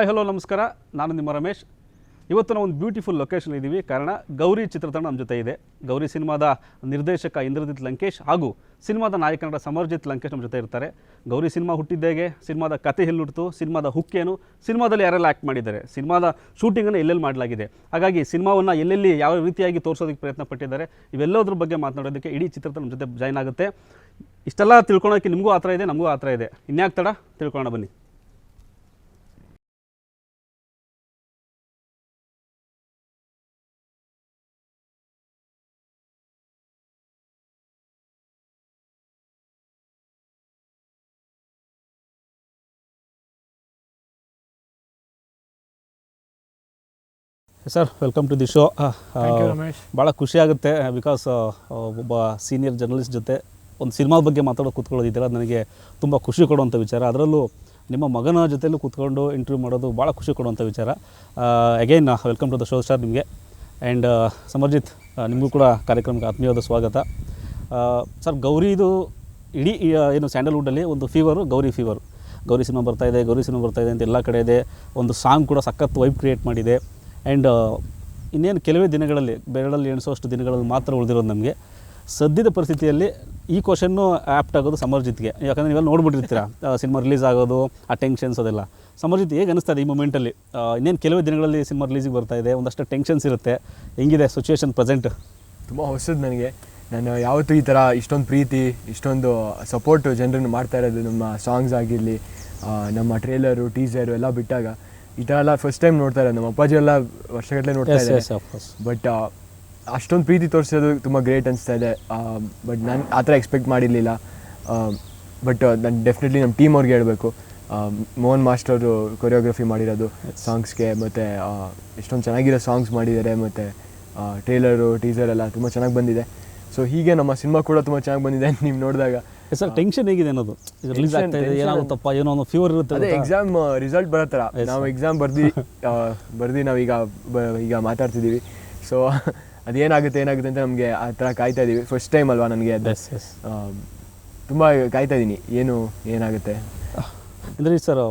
Hi hello ನಮಸ್ಕಾರ, ನಾನು ನಿಮ್ಮ ರಮೇಶ್. ಇವತ್ತು ನಾವು ಒಂದು ಬ್ಯೂಟಿಫುಲ್ ಲೊಕೇಶನ್ ಇದ್ದೀವಿ. ಕಾರಣ ಗೌರಿ ಚಿತ್ರತಂಡ ನಮ್ಮ ಜೊತೆ ಇದೆ. ಗೌರಿ ಸಿನಿಮಾದ ನಿರ್ದೇಶಕ ಇಂದ್ರಜಿತ್ ಲಂಕೇಶ್ ಹಾಗೂ ಸಿನಿಮಾದ ನಾಯಕನಟ ಸಮರ್ಜಿತ್ ಲಂಕೇಶ್ ನಮ್ಮ ಜೊತೆ ಇರ್ತಾರೆ. ಗೌರಿ ಸಿನಿಮಾ ಹುಟ್ಟಿದ್ದೇಗೆ, ಸಿನಿಮಾದ ಕತೆ ಎಲ್ಲಿ ಹುಟ್ಟಿತು, ಸಿನಿಮಾದ ಹುಕ್ಕೇನು, ಸಿನಿಮಾದಲ್ಲಿ ಯಾರೆಲ್ಲ ಆ್ಯಕ್ಟ್ ಮಾಡಿದ್ದಾರೆ, ಸಿನಿಮಾದ ಶೂಟಿಂಗನ್ನು ಎಲ್ಲೆಲ್ಲಿ ಮಾಡಲಾಗಿದೆ, ಹಾಗಾಗಿ ಸಿನಿಮಾವನ್ನು ಎಲ್ಲೆಲ್ಲಿ ಯಾವ ರೀತಿಯಾಗಿ ತೋರಿಸೋದಕ್ಕೆ ಪ್ರಯತ್ನ ಪಟ್ಟಿದ್ದಾರೆ, ಇವೆಲ್ಲದ್ರ ಬಗ್ಗೆ ಮಾತನಾಡೋದಕ್ಕೆ ಇಡೀ ಚಿತ್ರತಂಡ ನಮ್ಮ ಜೊತೆ ಜಾಯ್ನ್ ಆಗುತ್ತೆ. ಇಷ್ಟೆಲ್ಲ ತಿಳ್ಕೊಳೋಕ್ಕೆ ನಿಮಗೂ ಆ ಥರ ಇದೆ, ನಮಗೂ ಆ ಥರ ಇದೆ. ಇನ್ಯಾಕೆ ತಡ, ತಿಳ್ಕೊಳ್ಳೋಣ ಬನ್ನಿ. Sir, welcome to the show. ಭಾಳ ಖುಷಿ ಆಗುತ್ತೆ, ಬಿಕಾಸ್ ಒಬ್ಬ ಸೀನಿಯರ್ ಜರ್ನಲಿಸ್ಟ್ ಜೊತೆ ಒಂದು ಸಿನಿಮಾ ಬಗ್ಗೆ ಮಾತಾಡೋದು ಕೂತ್ಕೊಳ್ಳೋದಿದೆಯಲ್ಲ, ನನಗೆ ತುಂಬ ಖುಷಿ ಕೊಡುವಂಥ ವಿಚಾರ. ಅದರಲ್ಲೂ ನಿಮ್ಮ ಮಗನ ಜೊತೆಲೂ ಕೂತ್ಕೊಂಡು ಇಂಟರ್ವ್ಯೂ ಮಾಡೋದು ಭಾಳ ಖುಷಿ ಕೊಡುವಂಥ ವಿಚಾರ. Again welcome to the show sir ನಿಮಗೆ. ಆ್ಯಂಡ್ ಸಮರ್ಜಿತ್, ನಿಮಗೂ ಕೂಡ ಕಾರ್ಯಕ್ರಮಕ್ಕೆ ಆತ್ಮೀಯವಾದ ಸ್ವಾಗತ. ಸರ್, ಗೌರಿದು ಇಡೀ ಏನು ಸ್ಯಾಂಡಲ್ವುಡ್ಡಲ್ಲಿ ಒಂದು fever, Gauri fever. Gauri cinema ಬರ್ತಾಯಿದೆ, ಗೌರಿ ಸಿನಿಮಾ ಬರ್ತಾಯಿದೆ ಅಂತ ಎಲ್ಲ ಕಡೆ ಇದೆ. ಒಂದು ಸಾಂಗ್ ಕೂಡ ಸಖತ್ ವೈಬ್ ಕ್ರಿಯೇಟ್ ಮಾಡಿದೆ. ಆ್ಯಂಡ್ ಇನ್ನೇನು ಕೆಲವೇ ದಿನಗಳಲ್ಲಿ, ಬೆರಳಲ್ಲಿ ಎಣಿಸೋಷ್ಟು ದಿನಗಳಲ್ಲಿ ಮಾತ್ರ ಉಳಿದಿರೋದು ನಮಗೆ. ಸದ್ಯದ ಪರಿಸ್ಥಿತಿಯಲ್ಲಿ ಈ ಕ್ವಶನ್ನು ಆ್ಯಪ್ಟ್ ಆಗೋದು ಸಮರ್ಜಿತ್ಗೆ. ಯಾಕಂದರೆ ನೀವೆಲ್ಲ ನೋಡ್ಬಿಟ್ಟಿರ್ತೀರ ಸಿನಿಮಾ ರಿಲೀಸ್ ಆಗೋದು, ಆ ಟೆನ್ಷನ್ಸ್ ಅದೆಲ್ಲ. ಸಮರ್ಜಿತ್, ಹೇಗೆ ಅನಿಸ್ತದೆ ಈ ಮೂಮೆಂಟಲ್ಲಿ? ಇನ್ನೇನು ಕೆಲವೇ ದಿನಗಳಲ್ಲಿ ಸಿನಿಮಾ ರಿಲೀಸಿಗೆ ಬರ್ತಾಯಿದೆ, ಒಂದಷ್ಟು ಟೆನ್ಷನ್ಸ್ ಇರುತ್ತೆ. ಹೆಂಗಿದೆ ಸಿಚುವೇಶನ್ ಪ್ರೆಸೆಂಟ್? ತುಂಬ ಹೊಸದು ನನಗೆ. ನಾನು ಯಾವತ್ತೂ ಈ ಥರ ಇಷ್ಟೊಂದು ಪ್ರೀತಿ, ಇಷ್ಟೊಂದು ಸಪೋರ್ಟು ಜನರನ್ನು ಮಾಡ್ತಾ ಇರೋದು, ನಮ್ಮ ಸಾಂಗ್ಸ್ ಆಗಿರಲಿ, ನಮ್ಮ ಟ್ರೇಲರು, ಟೀಸರು ಎಲ್ಲ ಬಿಟ್ಟಾಗ ಈ ಥರ ಎಲ್ಲ ಫಸ್ಟ್ ಟೈಮ್ ನೋಡ್ತಾ ಇರೋದು. ನಮ್ಮ ಅಪ್ಪಾಜಿ ಎಲ್ಲ ವರ್ಷಗಟ್ಟಲೆ ನೋಡ್ತಾ ಇದ್ದಾರೆ. ಬಟ್ ಅಷ್ಟೊಂದು ಪ್ರೀತಿ ತೋರಿಸೋದು ತುಂಬ ಗ್ರೇಟ್ ಅನಿಸ್ತಾ ಇದೆ. ಬಟ್ ನಾನು ಆ ಥರ ಎಕ್ಸ್ಪೆಕ್ಟ್ ಮಾಡಿರಲಿಲ್ಲ. ಬಟ್ ನಾನು ಡೆಫಿನೆಟ್ಲಿ ನಮ್ಮ ಟೀಮ್ ಅವ್ರಿಗೆ ಹೇಳಬೇಕು. ಮೋಹನ್ ಮಾಸ್ಟರು ಕೊರಿಯೋಗ್ರಫಿ ಮಾಡಿರೋದು ಸಾಂಗ್ಸ್ಗೆ, ಮತ್ತು ಎಷ್ಟೊಂದು ಚೆನ್ನಾಗಿರೋ ಸಾಂಗ್ಸ್ ಮಾಡಿದ್ದಾರೆ, ಮತ್ತು ಟ್ರೇಲರು, ಟೀಸರ್ ಎಲ್ಲ ತುಂಬ ಚೆನ್ನಾಗಿ ಬಂದಿದೆ. ಸೊ ಹೀಗೆ ನಮ್ಮ ಸಿನಿಮಾ ಕೂಡ ತುಂಬ ಚೆನ್ನಾಗಿ ಬಂದಿದೆ. ನೀವು ನೋಡಿದಾಗ ಸರ್, ಟೆನ್ಷನ್ ಹೇಗಿದೆ ಅನ್ನೋದು? ರಿಲೀಸ್ ಆಗ್ತಾ ಇದೆ, ಏನಾಗುತ್ತಪ್ಪ, ಏನೋ ಒಂದು ಫೀವರ್ ಇರುತ್ತೆ. ಅದೇ ಎಕ್ಸಾಮ್ ರಿಸಲ್ಟ್ ಬರೋ ಥರ. ನಾವು ಎಕ್ಸಾಮ್ ಬರ್ದು ನಾವೀಗ ಮಾತಾಡ್ತಿದ್ದೀವಿ. ಸೊ ಅದೇನಾಗುತ್ತೆ ಅಂತ ನಮಗೆ ಆ ಥರ ಕಾಯ್ತಾ ಇದ್ದೀವಿ. ಫಸ್ಟ್ ಟೈಮ್ ಅಲ್ವಾ ನನಗೆ, ತುಂಬ ಕಾಯ್ತಾ ಇದ್ದೀನಿ ಏನಾಗುತ್ತೆ ಅಂದರೆ. ಸರ್,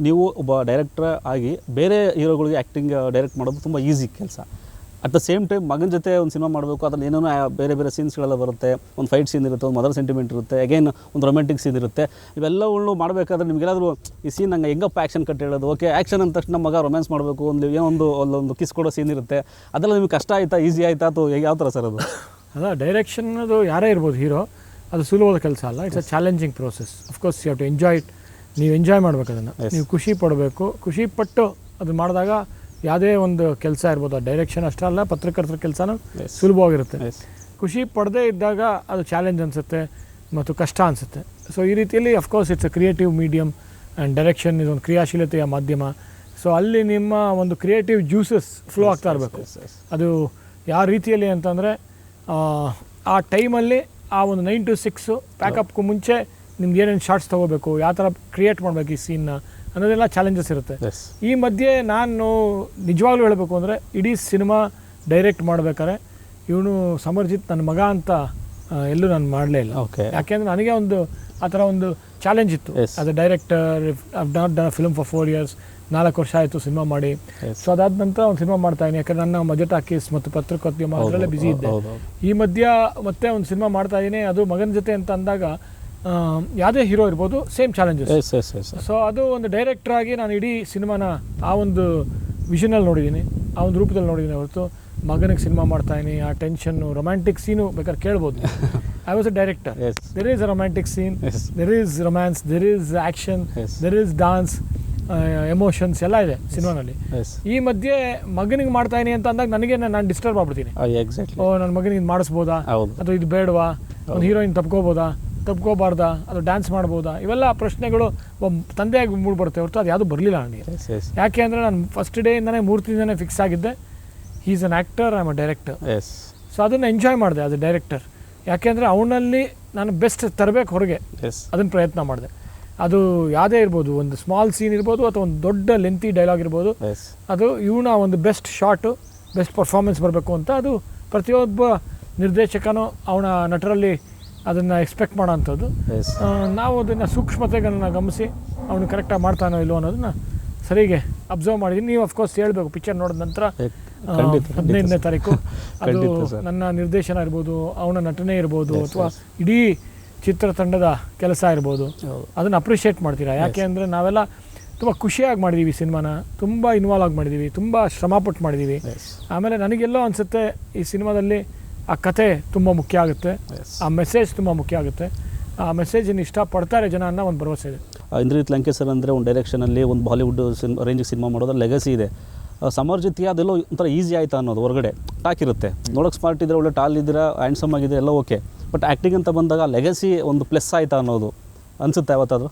ನೀವು ಒಬ್ಬ ಡೈರೆಕ್ಟರ್ ಆಗಿ ಬೇರೆ ಹೀರೋಗಳಿಗೆ ಆ್ಯಕ್ಟಿಂಗ್ ಡೈರೆಕ್ಟ್ ಮಾಡೋದು ತುಂಬ ಈಸಿ ಕೆಲಸ. ಅಟ್ ದ ಸೇಮ್ ಟೈಮ್ ಮಗನ ಜೊತೆ ಒಂದು ಸಿನಿಮಾ ಮಾಡಬೇಕು, ಅದ್ರಲ್ಲಿ ಏನೇನೋ ಬೇರೆ ಬೇರೆ ಸೀನ್ಸ್ಗಳೆಲ್ಲ ಬರುತ್ತೆ. ಒಂದು ಫೈಟ್ ಸೀನ್ ಇರುತ್ತೆ, ಒಂದು ಮದರ್ ಸೆಂಟಿಮೆಂಟ್ ಇರುತ್ತೆ, ಅಗೇನ್ ಒಂದು ರೊಮ್ಯಾಂಟಿಕ್ ಸೀನ್ ಇರುತ್ತೆ. ಇವೆಲ್ಲವನ್ನು ಮಾಡಬೇಕಾದ್ರೆ ನಿಮಗೆಲ್ಲಾದರೂ ಈ ಸೀನ್ ನಂಗೆ ಹೆಂಗಪ್ಪ ಆ್ಯಕ್ಷನ್ ಕಟ್ ಹೇಳೋದು, ಓಕೆ ಆ್ಯಕ್ಷನ್ ಅಂದ ತಕ್ಷಣ ಮಗ ರೊಮ್ಯಾನ್ಸ್ ಮಾಡಬೇಕು, ಒಂದು ಕಿಸ್ ಕೊಡೋ ಸೀನ್ ಇರುತ್ತೆ, ಅದೆಲ್ಲ ನಿಮ್ಗೆ ಕಷ್ಟ ಆಯಿತಾ, ಈಸಿ ಆಯಿತಾ, ಅಥವಾ ಯಾವ ಥರ ಸರ್ ಅದು? ಅಲ್ಲ, ಡೈರೆಕ್ಷನ್ ಅದು ಯಾರೇ ಇರ್ಬೋದು ಹೀರೋ, ಅದು ಸುಲಭವಾದ ಕೆಲಸ ಅಲ್ಲ. It's a challenging process. Of course you have to enjoy it. ನೀವು ಎಂಜಾಯ್ ಮಾಡಬೇಕು ಅದನ್ನು, ನೀವು ಖುಷಿ ಪಡಬೇಕು. ಖುಷಿ ಪಟ್ಟು ಅದು ಮಾಡಿದಾಗ ಯಾವುದೇ ಒಂದು ಕೆಲಸ ಇರ್ಬೋದು, ಡೈರೆಕ್ಷನ್ ಅಷ್ಟೇ ಅಲ್ಲ, ಪತ್ರಕರ್ತರ ಕೆಲಸನೂ ಸುಲಭವಾಗಿರುತ್ತೆ. ಖುಷಿ ಪಡದೇ ಇದ್ದಾಗ ಅದು ಚಾಲೆಂಜ್ ಅನಿಸುತ್ತೆ ಮತ್ತು ಕಷ್ಟ ಅನಿಸುತ್ತೆ. ಸೊ ಈ ರೀತಿಯಲ್ಲಿ of course it's a creative medium, and direction ಇದು ಒಂದು ಕ್ರಿಯಾಶೀಲತೆಯ ಮಾಧ್ಯಮ. ಸೊ ಅಲ್ಲಿ ನಿಮ್ಮ ಒಂದು ಕ್ರಿಯೇಟಿವ್ ಜ್ಯೂಸಸ್ ಫ್ಲೋ ಆಗ್ತಾ ಇರಬೇಕು. ಅದು ಯಾವ ರೀತಿಯಲ್ಲಿ ಅಂತಂದರೆ, ಆ ಟೈಮಲ್ಲಿ ಆ ಒಂದು 9 to 6 ಪ್ಯಾಕಪ್ಗೂ ಮುಂಚೆ ನಿಮ್ಗೆ ಏನೇನು ಶಾರ್ಟ್ಸ್ ತೊಗೋಬೇಕು, ಯಾವ ಥರ ಕ್ರಿಯೇಟ್ ಮಾಡಬೇಕು ಈ ಸೀನ್ನ ಅನ್ನೋದೆಲ್ಲ ಚಾಲೆಂಜಸ್ ಇರುತ್ತೆ. ಈ ಮಧ್ಯೆ ನಾನು ನಿಜವಾಗ್ಲೂ ಹೇಳಬೇಕು ಅಂದರೆ, ಇಡೀ ಸಿನಿಮಾ ಡೈರೆಕ್ಟ್ ಮಾಡಬೇಕಾದ್ರೆ ಇವನು ಸಮರ್ಜಿತ್ ನನ್ನ ಮಗ ಅಂತ ಎಲ್ಲೂ ನಾನು ಮಾಡಲೇ ಇಲ್ಲ. ಯಾಕೆಂದರೆ ನನಗೆ ಒಂದು ಆ ಥರ ಒಂದು ಚಾಲೆಂಜ್ ಇತ್ತು. As a director, I've not done a film for 4 years, 4 ವರ್ಷ ಆಯಿತು ಸಿನಿಮಾ ಮಾಡಿ. ಸೊ ಅದಾದ ನಂತರ ಒಂದು ಸಿನಿಮಾ ಮಾಡ್ತಾಯಿದ್ದೀನಿ. ಯಾಕಂದರೆ ನನ್ನ ಮಜಟಾ ಕೇಸ್ ಮತ್ತು ಪತ್ರಕರ್ತ ಅದರಲ್ಲೇ ಬ್ಯುಸಿ ಇದ್ದೆ. ಈ ಮಧ್ಯ ಮತ್ತೆ ಒಂದು ಸಿನಿಮಾ ಮಾಡ್ತಾಯಿದ್ದೀನಿ, ಅದು ಮಗನ ಜೊತೆ ಅಂತ ಅಂದಾಗ ಯಾವುದೇ ಹೀರೋ ಇರ್ಬೋದು, ಸೇಮ್ ಚಾಲೆಂಜಸ್. ಸೊ ಅದು ಒಂದು ಡೈರೆಕ್ಟರ್ ಆಗಿ ನಾನು ಇಡೀ ಸಿನಿಮಾನ ಆ ಒಂದು ವಿಷನಲ್ಲಿ ನೋಡಿದ್ದೀನಿ, ಆ ಒಂದು ರೂಪದಲ್ಲಿ ನೋಡಿದ್ದೀನಿ ಹೊರತು ಮಗನಿಗೆ ಸಿನಿಮಾ ಮಾಡ್ತಾಯಿದ್ದೀನಿ. ಆ ಟೆನ್ಷನ್ನು, ರೊಮ್ಯಾಂಟಿಕ್ ಸೀನು ಬೇಕಾದ್ರೆ ಕೇಳ್ಬೋದು. I was a director. There is a romantic scene, there is romance, there is action, there is dance, emotions ಎಲ್ಲ ಇದೆ ಸಿನಿಮಾನಲ್ಲಿ. ಈ ಮಧ್ಯೆ ಮಗನಿಗೆ ಮಾಡ್ತಾಯಿನಿ ಅಂತ ಅಂದಾಗ ನನಗೆ ನಾನು ಡಿಸ್ಟರ್ಬ್ ಆಗ್ಬಿಡ್ತೀನಿ. ನನ್ನ ಮಗನಿಗೆ ಇದು ಮಾಡಿಸ್ಬೋದಾ, ಅಥವಾ ಇದು ಬೇಡವಾ, ಒಂದು ಹೀರೋಯಿನ್ ತಪ್ಕೋಬಾರ್ದಾ, ಅದು ಡ್ಯಾನ್ಸ್ ಮಾಡ್ಬೋದಾ, ಇವೆಲ್ಲ ಪ್ರಶ್ನೆಗಳು ತಂದೆಯಾಗಿ ಮೂಡ್ಬರುತ್ತೆ ಹೊರತು ಅದು ಯಾವುದು ಬರಲಿಲ್ಲ ನನಗೆ. ಯಾಕೆ ಅಂದರೆ ನಾನು ಫಸ್ಟ್ ಡೇಯಿಂದನೇ 3 ದಿನನೇ ಫಿಕ್ಸ್ ಆಗಿದ್ದೆ, he is an actor, I am a director. So ಅದನ್ನು ಎಂಜಾಯ್ ಮಾಡಿದೆ ಆಸ್ ಎ ಡೈರೆಕ್ಟರ್. ಯಾಕೆಂದರೆ ಅವನಲ್ಲಿ ನಾನು ಬೆಸ್ಟ್ ತರಬೇಕು ಹೊರಗೆ, ಅದನ್ನು ಪ್ರಯತ್ನ ಮಾಡಿದೆ. ಅದು ಯಾವುದೇ ಇರ್ಬೋದು, ಒಂದು ಸ್ಮಾಲ್ ಸೀನ್ ಇರ್ಬೋದು ಅಥವಾ ಒಂದು ದೊಡ್ಡ ಲೆಂತಿ ಡೈಲಾಗ್ ಇರ್ಬೋದು, ಅದು ಇವನ ಒಂದು ಬೆಸ್ಟ್ ಶಾಟು, ಬೆಸ್ಟ್ ಪರ್ಫಾರ್ಮೆನ್ಸ್ ಬರಬೇಕು ಅಂತ ಅದು ಪ್ರತಿಯೊಬ್ಬ ನಿರ್ದೇಶಕನೂ ಅವನ ನಟರಲ್ಲಿ ಅದನ್ನು ಎಕ್ಸ್ಪೆಕ್ಟ್ ಮಾಡೋ ಅಂಥದ್ದು. ನಾವು ಅದನ್ನು ಸೂಕ್ಷ್ಮತೆಗಳನ್ನು ಗಮನಿಸಿ ಅವನು ಕರೆಕ್ಟಾಗಿ ಮಾಡ್ತಾನೋ ಇಲ್ಲೋ ಅನ್ನೋದನ್ನು ಸರಿಗೆ ಅಬ್ಸರ್ವ್ ಮಾಡಿದ್ದೀನಿ. ನೀವು ಅಫ್ಕೋರ್ಸ್ ಹೇಳ್ಬೇಕು ಪಿಕ್ಚರ್ ನೋಡಿದ ನಂತರ. ಖಂಡಿತ, 15ನೇ ತಾರೀಕು ಅದು ಖಂಡಿತ ಸರ್. ನನ್ನ ನಿರ್ದೇಶನ ಇರ್ಬೋದು, ಅವನ ನಟನೆ ಇರ್ಬೋದು, ಅಥವಾ ಇಡೀ ಚಿತ್ರತಂಡದ ಕೆಲಸ ಇರ್ಬೋದು, ಅದನ್ನು ಅಪ್ರಿಷಿಯೇಟ್ ಮಾಡ್ತೀರಾ. ಯಾಕೆ ಅಂದರೆ ನಾವೆಲ್ಲ ತುಂಬ ಖುಷಿಯಾಗಿ ಮಾಡಿದ್ದೀವಿ ಸಿನಿಮಾನ, ತುಂಬ ಇನ್ವಾಲ್ವ್ ಆಗಿ ಮಾಡಿದ್ದೀವಿ, ತುಂಬ ಶ್ರಮಪಟ್ಟು ಮಾಡಿದ್ದೀವಿ. ಆಮೇಲೆ ನನಗೆಲ್ಲೋ ಅನಿಸುತ್ತೆ ಈ ಸಿನಿಮಾದಲ್ಲಿ ಆ ಕತೆ ತುಂಬ ಮುಖ್ಯ ಆಗುತ್ತೆ, ಆ ಮೆಸೇಜ್ ತುಂಬ ಮುಖ್ಯ ಆಗುತ್ತೆ. ಆ ಮೆಸೇಜನ್ನು ಇಷ್ಟಪಡ್ತಾರೆ ಜನ ಅನ್ನೋ ಒಂದು ಭರವಸೆ ಇದೆ. ಇಂದ್ರಜಿತ್ ಲಂಕೇಶ್ ಸರ್ ಅಂದರೆ ಒಂದು ಡೈರೆಕ್ಷನಲ್ಲಿ ಒಂದು ಬಾಲಿವುಡ್ ರೇಂಜಿಗೆ ಸಿನಿಮಾ ಮಾಡೋದ್ರ ಲೆಗಸಿ ಇದೆ. ಸಮರ್ಜಿತ್ ಅದೆಲ್ಲೋ ಒಂಥರ ಈಸಿ ಆಯಿತಾ ಅನ್ನೋದು ಹೊರಗಡೆ ಟಾಕ್ ಇರುತ್ತೆ. ನೋಡೋಕೆ ಸ್ಮಾರ್ಟ್ ಇದ್ದರೆ, ಒಳ್ಳೆ ಟಾಲ್ ಇದ್ದೀರಾ, ಹ್ಯಾಂಡ್ಸಮ್ ಆಗಿದೆ, ಎಲ್ಲ ಓಕೆ. ಬಟ್ ಆ್ಯಕ್ಟಿಂಗ್ ಅಂತ ಬಂದಾಗ ಲೆಗಸಿ ಒಂದು ಪ್ಲಸ್ ಆಯಿತಾ ಅನ್ನೋದು ಅನಿಸುತ್ತೆ ಯಾವತ್ತಾದರೂ?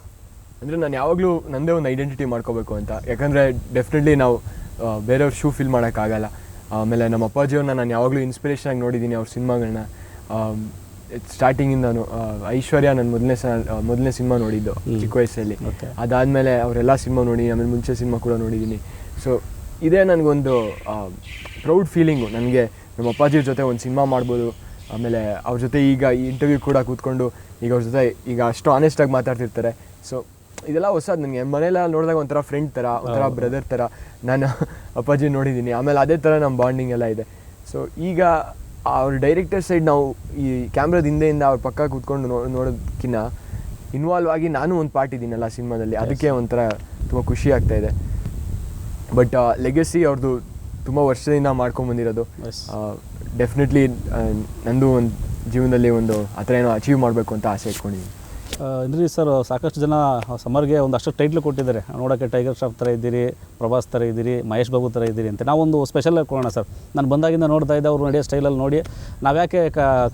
ಅಂದರೆ ನಾನು ಯಾವಾಗಲೂ ನನ್ನದೇ ಒಂದು ಐಡೆಂಟಿಟಿ ಮಾಡ್ಕೋಬೇಕು ಅಂತ. ಯಾಕಂದರೆ ಡೆಫಿನೆಟ್ಲಿ ನಾವು ಬೇರೆಯವ್ರ ಶೂ ಫಿಲ್ ಮಾಡೋಕ್ಕಾಗಲ್ಲ. ಆಮೇಲೆ ನಮ್ಮ ಅಪ್ಪಾಜಿಯವ್ರನ್ನ ನಾನು ಯಾವಾಗಲೂ ಇನ್ಸ್ಪಿರೇಷನ್ ಆಗಿ ನೋಡಿದ್ದೀನಿ ಅವ್ರ ಸಿನಿಮಾಗಳನ್ನ. ಸ್ಟಾರ್ಟಿಂಗಿಂದನು ಐಶ್ವರ್ಯ ನನ್ನ ಮೊದಲನೇ ಸಿನಿಮಾ ನೋಡಿದ್ದು ಚಿಕ್ಕ ವಯಸ್ಸಲ್ಲಿ. ಅದಾದಮೇಲೆ ಅವರೆಲ್ಲ ಸಿನಿಮಾ ನೋಡಿ, ಆಮೇಲೆ ಮುಂಚೆ ಸಿನಿಮಾ ಕೂಡ ನೋಡಿದ್ದೀನಿ. ಸೊ ಇದೇ ನನಗೊಂದು ಪ್ರೌಡ್ ಫೀಲಿಂಗು. ನನಗೆ ನಮ್ಮ ಅಪ್ಪಾಜಿಯವ್ರ ಜೊತೆ ಒಂದು ಸಿನಿಮಾ ಮಾಡ್ಬೋದು. ಆಮೇಲೆ ಅವ್ರ ಜೊತೆ ಈಗ ಈ ಇಂಟರ್ವ್ಯೂ ಕೂಡ ಕೂತ್ಕೊಂಡು ಈಗ ಅವ್ರ ಜೊತೆ ಈಗ ಅಷ್ಟು ಆನೆಸ್ಟಾಗಿ ಮಾತಾಡ್ತಿರ್ತಾರೆ. ಸೊ ಇದೆಲ್ಲ ಹೊಸದು ನನಗೆ. ಮನೆಯಲ್ಲ ನೋಡಿದಾಗ ಒಂಥರ ಫ್ರೆಂಡ್ ಥರ, ಒಂಥರ ಬ್ರದರ್ ಥರ ನಾನು ಅಪ್ಪಾಜಿ ನೋಡಿದ್ದೀನಿ. ಆಮೇಲೆ ಅದೇ ಥರ ನಮ್ಮ ಬಾಂಡಿಂಗ್ ಎಲ್ಲ ಇದೆ. ಸೊ ಈಗ ಅವ್ರ ಡೈರೆಕ್ಟರ್ ಸೈಡ್ ನಾವು ಈ ಕ್ಯಾಮ್ರಾದ ಹಿಂದೆಯಿಂದ ಅವ್ರ ಪಕ್ಕ ಕೂತ್ಕೊಂಡು ನೋಡೋದಕ್ಕಿಂತ ಇನ್ವಾಲ್ವ್ ಆಗಿ ನಾನು ಒಂದು ಪಾರ್ಟ್ ಇದ್ದೀನಲ್ಲ ಸಿನಿಮಾದಲ್ಲಿ, ಅದಕ್ಕೆ ಒಂಥರ ತುಂಬ ಖುಷಿ ಆಗ್ತಾಯಿದೆ. ಬಟ್ ಲೆಗಸಿ ಅವ್ರದ್ದು ತುಂಬ ವರ್ಷದಿಂದ ಮಾಡ್ಕೊಂಬಂದಿರೋದು. ಡೆಫಿನೆಟ್ಲಿ ನಂದು ಒಂದು ಜೀವನದಲ್ಲಿ ಒಂದು ಆ ಥರ ಏನೋ ಅಚೀವ್ ಮಾಡಬೇಕು ಅಂತ ಆಸೆ ಇಟ್ಕೊಂಡಿದ್ದೀನಿ. ಇಂದ್ರಜಿತ್ ಸರ್ ಸಾಕಷ್ಟು ಜನ ಸಮರ್ಗೆ ಒಂದಷ್ಟು ಟೈಟ್ಲ್ ಕೊಟ್ಟಿದ್ದಾರೆ. ನೋಡೋಕ್ಕೆ ಟೈಗರ್ ಶ್ರಾಫ್ ಥರ ಇದ್ದೀರಿ, ಪ್ರಭಾಸ್ ಥರ ಇದ್ದೀರಿ, ಮಹೇಶ್ ಬಾಬು ಥರ ಇದ್ದೀರಿ ಅಂತ. ನಾವೊಂದು ಸ್ಪೆಷಲ್ ಕೊಡೋಣ ಸರ್. ನಾನು ಬಂದಾಗಿಂದ ನೋಡ್ತಾ ಇದ್ದೆ ಅವ್ರು ನಡೆಯೋ ಸ್ಟೈಲಲ್ಲಿ ನೋಡಿ ನಾವ್ಯಾಕೆ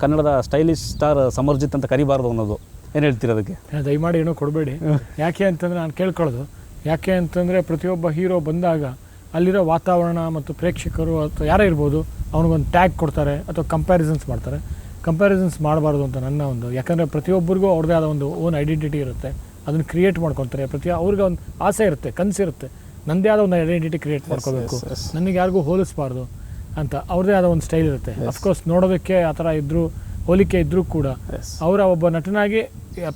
ಕನ್ನಡದ ಸ್ಟೈಲಿಶ್ ಸ್ಟಾರ್ ಸಮರ್ಜಿತ್ ಅಂತ ಕರಿಬಾರ್ದು ಅನ್ನೋದು. ಏನು ಹೇಳ್ತೀರಿ ಅದಕ್ಕೆ? ದಯಮಾಡಿ ಏನೋ ಕೊಡಬೇಡಿ. ಯಾಕೆ ಅಂತಂದರೆ ನಾನು ಕೇಳ್ಕೊಳ್ಳೋದು, ಯಾಕೆ ಅಂತಂದರೆ ಪ್ರತಿಯೊಬ್ಬ ಹೀರೋ ಬಂದಾಗ ಅಲ್ಲಿರೋ ವಾತಾವರಣ ಮತ್ತು ಪ್ರೇಕ್ಷಕರು ಅಥವಾ ಯಾರೇ ಇರ್ಬೋದು ಅವ್ನಿಗೊಂದು ಟ್ಯಾಗ್ ಕೊಡ್ತಾರೆ ಅಥವಾ ಕಂಪ್ಯಾರಿಸನ್ಸ್ ಮಾಡ್ತಾರೆ. ಕಂಪ್ಯಾರಿಸನ್ಸ್ ಮಾಡಬಾರ್ದು ಅಂತ ನನ್ನ ಒಂದು. ಯಾಕಂದರೆ ಪ್ರತಿಯೊಬ್ಬರಿಗೂ ಅವ್ರದ್ದೇ ಆದ ಒಂದು ಓನ್ ಐಡೆಂಟಿಟಿ ಇರುತ್ತೆ, ಅದನ್ನು ಕ್ರಿಯೇಟ್ ಮಾಡ್ಕೊತಾರೆ. ಅವ್ರಿಗೆ ಒಂದು ಆಸೆ ಇರುತ್ತೆ, ಕನಸಿರುತ್ತೆ, ನನ್ನದೇ ಆದ ಒಂದು ಐಡೆಂಟಿಟಿ ಕ್ರಿಯೇಟ್ ಮಾಡ್ಕೋಬೇಕು, ನನಗೆ ಯಾರಿಗೂ ಹೋಲಿಸಬಾರ್ದು ಅಂತ ಅವ್ರದ್ದೇ ಆದ ಒಂದು ಸ್ಟೈಲ್ ಇರುತ್ತೆ. ಅಫ್ಕೋರ್ಸ್ ನೋಡೋದಕ್ಕೆ ಆ ಥರ ಇದ್ದರೂ ಹೋಲಿಕೆ ಇದ್ದರೂ ಕೂಡ ಅವರ ಒಬ್ಬ ನಟನಾಗಿ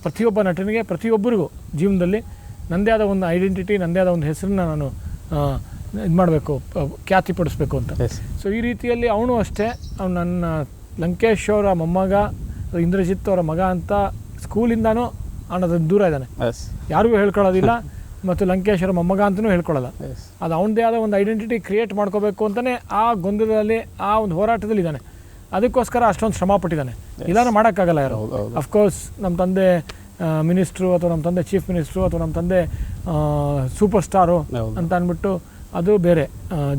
ಪ್ರತಿಯೊಬ್ಬ ನಟನಿಗೆ ಪ್ರತಿಯೊಬ್ಬರಿಗೂ ಜೀವನದಲ್ಲಿ ನನ್ನದೇ ಆದ ಒಂದು ಐಡೆಂಟಿಟಿ, ನನ್ನದೇ ಆದ ಒಂದು ಹೆಸರನ್ನ ನಾನು ಇದು ಮಾಡಬೇಕು, ಖ್ಯಾತಿಪಡಿಸ್ಬೇಕು ಅಂತ. ಸೊ ಈ ರೀತಿಯಲ್ಲಿ ಅವನು ಅಷ್ಟೇ, ಅವ್ನು ನನ್ನ ಲಂಕೇಶ್ ಅವರ ಮೊಮ್ಮಗ, ಇಂದ್ರಜಿತ್ ಅವರ ಮಗ ಅಂತ ಸ್ಕೂಲಿಂದನೂ ಅನ್ನೋದನ್ನು ದೂರ ಇದ್ದಾನೆ, ಯಾರಿಗೂ ಹೇಳ್ಕೊಳ್ಳೋದಿಲ್ಲ. ಮತ್ತು ಲಂಕೇಶ್ ಅವರ ಮೊಮ್ಮಗ ಅಂತಲೂ ಹೇಳ್ಕೊಳ್ಳೋಲ್ಲ. ಅದು ಅವನದೇ ಆದ ಒಂದು ಐಡೆಂಟಿಟಿ ಕ್ರಿಯೇಟ್ ಮಾಡ್ಕೋಬೇಕು ಅಂತಲೇ ಆ ಗೊಂದಲದಲ್ಲಿ, ಆ ಒಂದು ಹೋರಾಟದಲ್ಲಿ ಇದ್ದಾನೆ. ಅದಕ್ಕೋಸ್ಕರ ಅಷ್ಟೊಂದು ಶ್ರಮ ಪಟ್ಟಿದ್ದಾನೆ. ಇಲ್ಲಾಂದ್ರೆ ಮಾಡೋಕ್ಕಾಗಲ್ಲ ಯಾರು. ಅಫ್ಕೋರ್ಸ್ ನಮ್ಮ ತಂದೆ ಮಿನಿಸ್ಟ್ರು ಅಥವಾ ನಮ್ಮ ತಂದೆ ಚೀಫ್ ಮಿನಿಸ್ಟ್ರು ಅಥವಾ ನಮ್ಮ ತಂದೆ ಸೂಪರ್ ಸ್ಟಾರು ಅಂತ ಅಂದ್ಬಿಟ್ಟು ಅದು ಬೇರೆ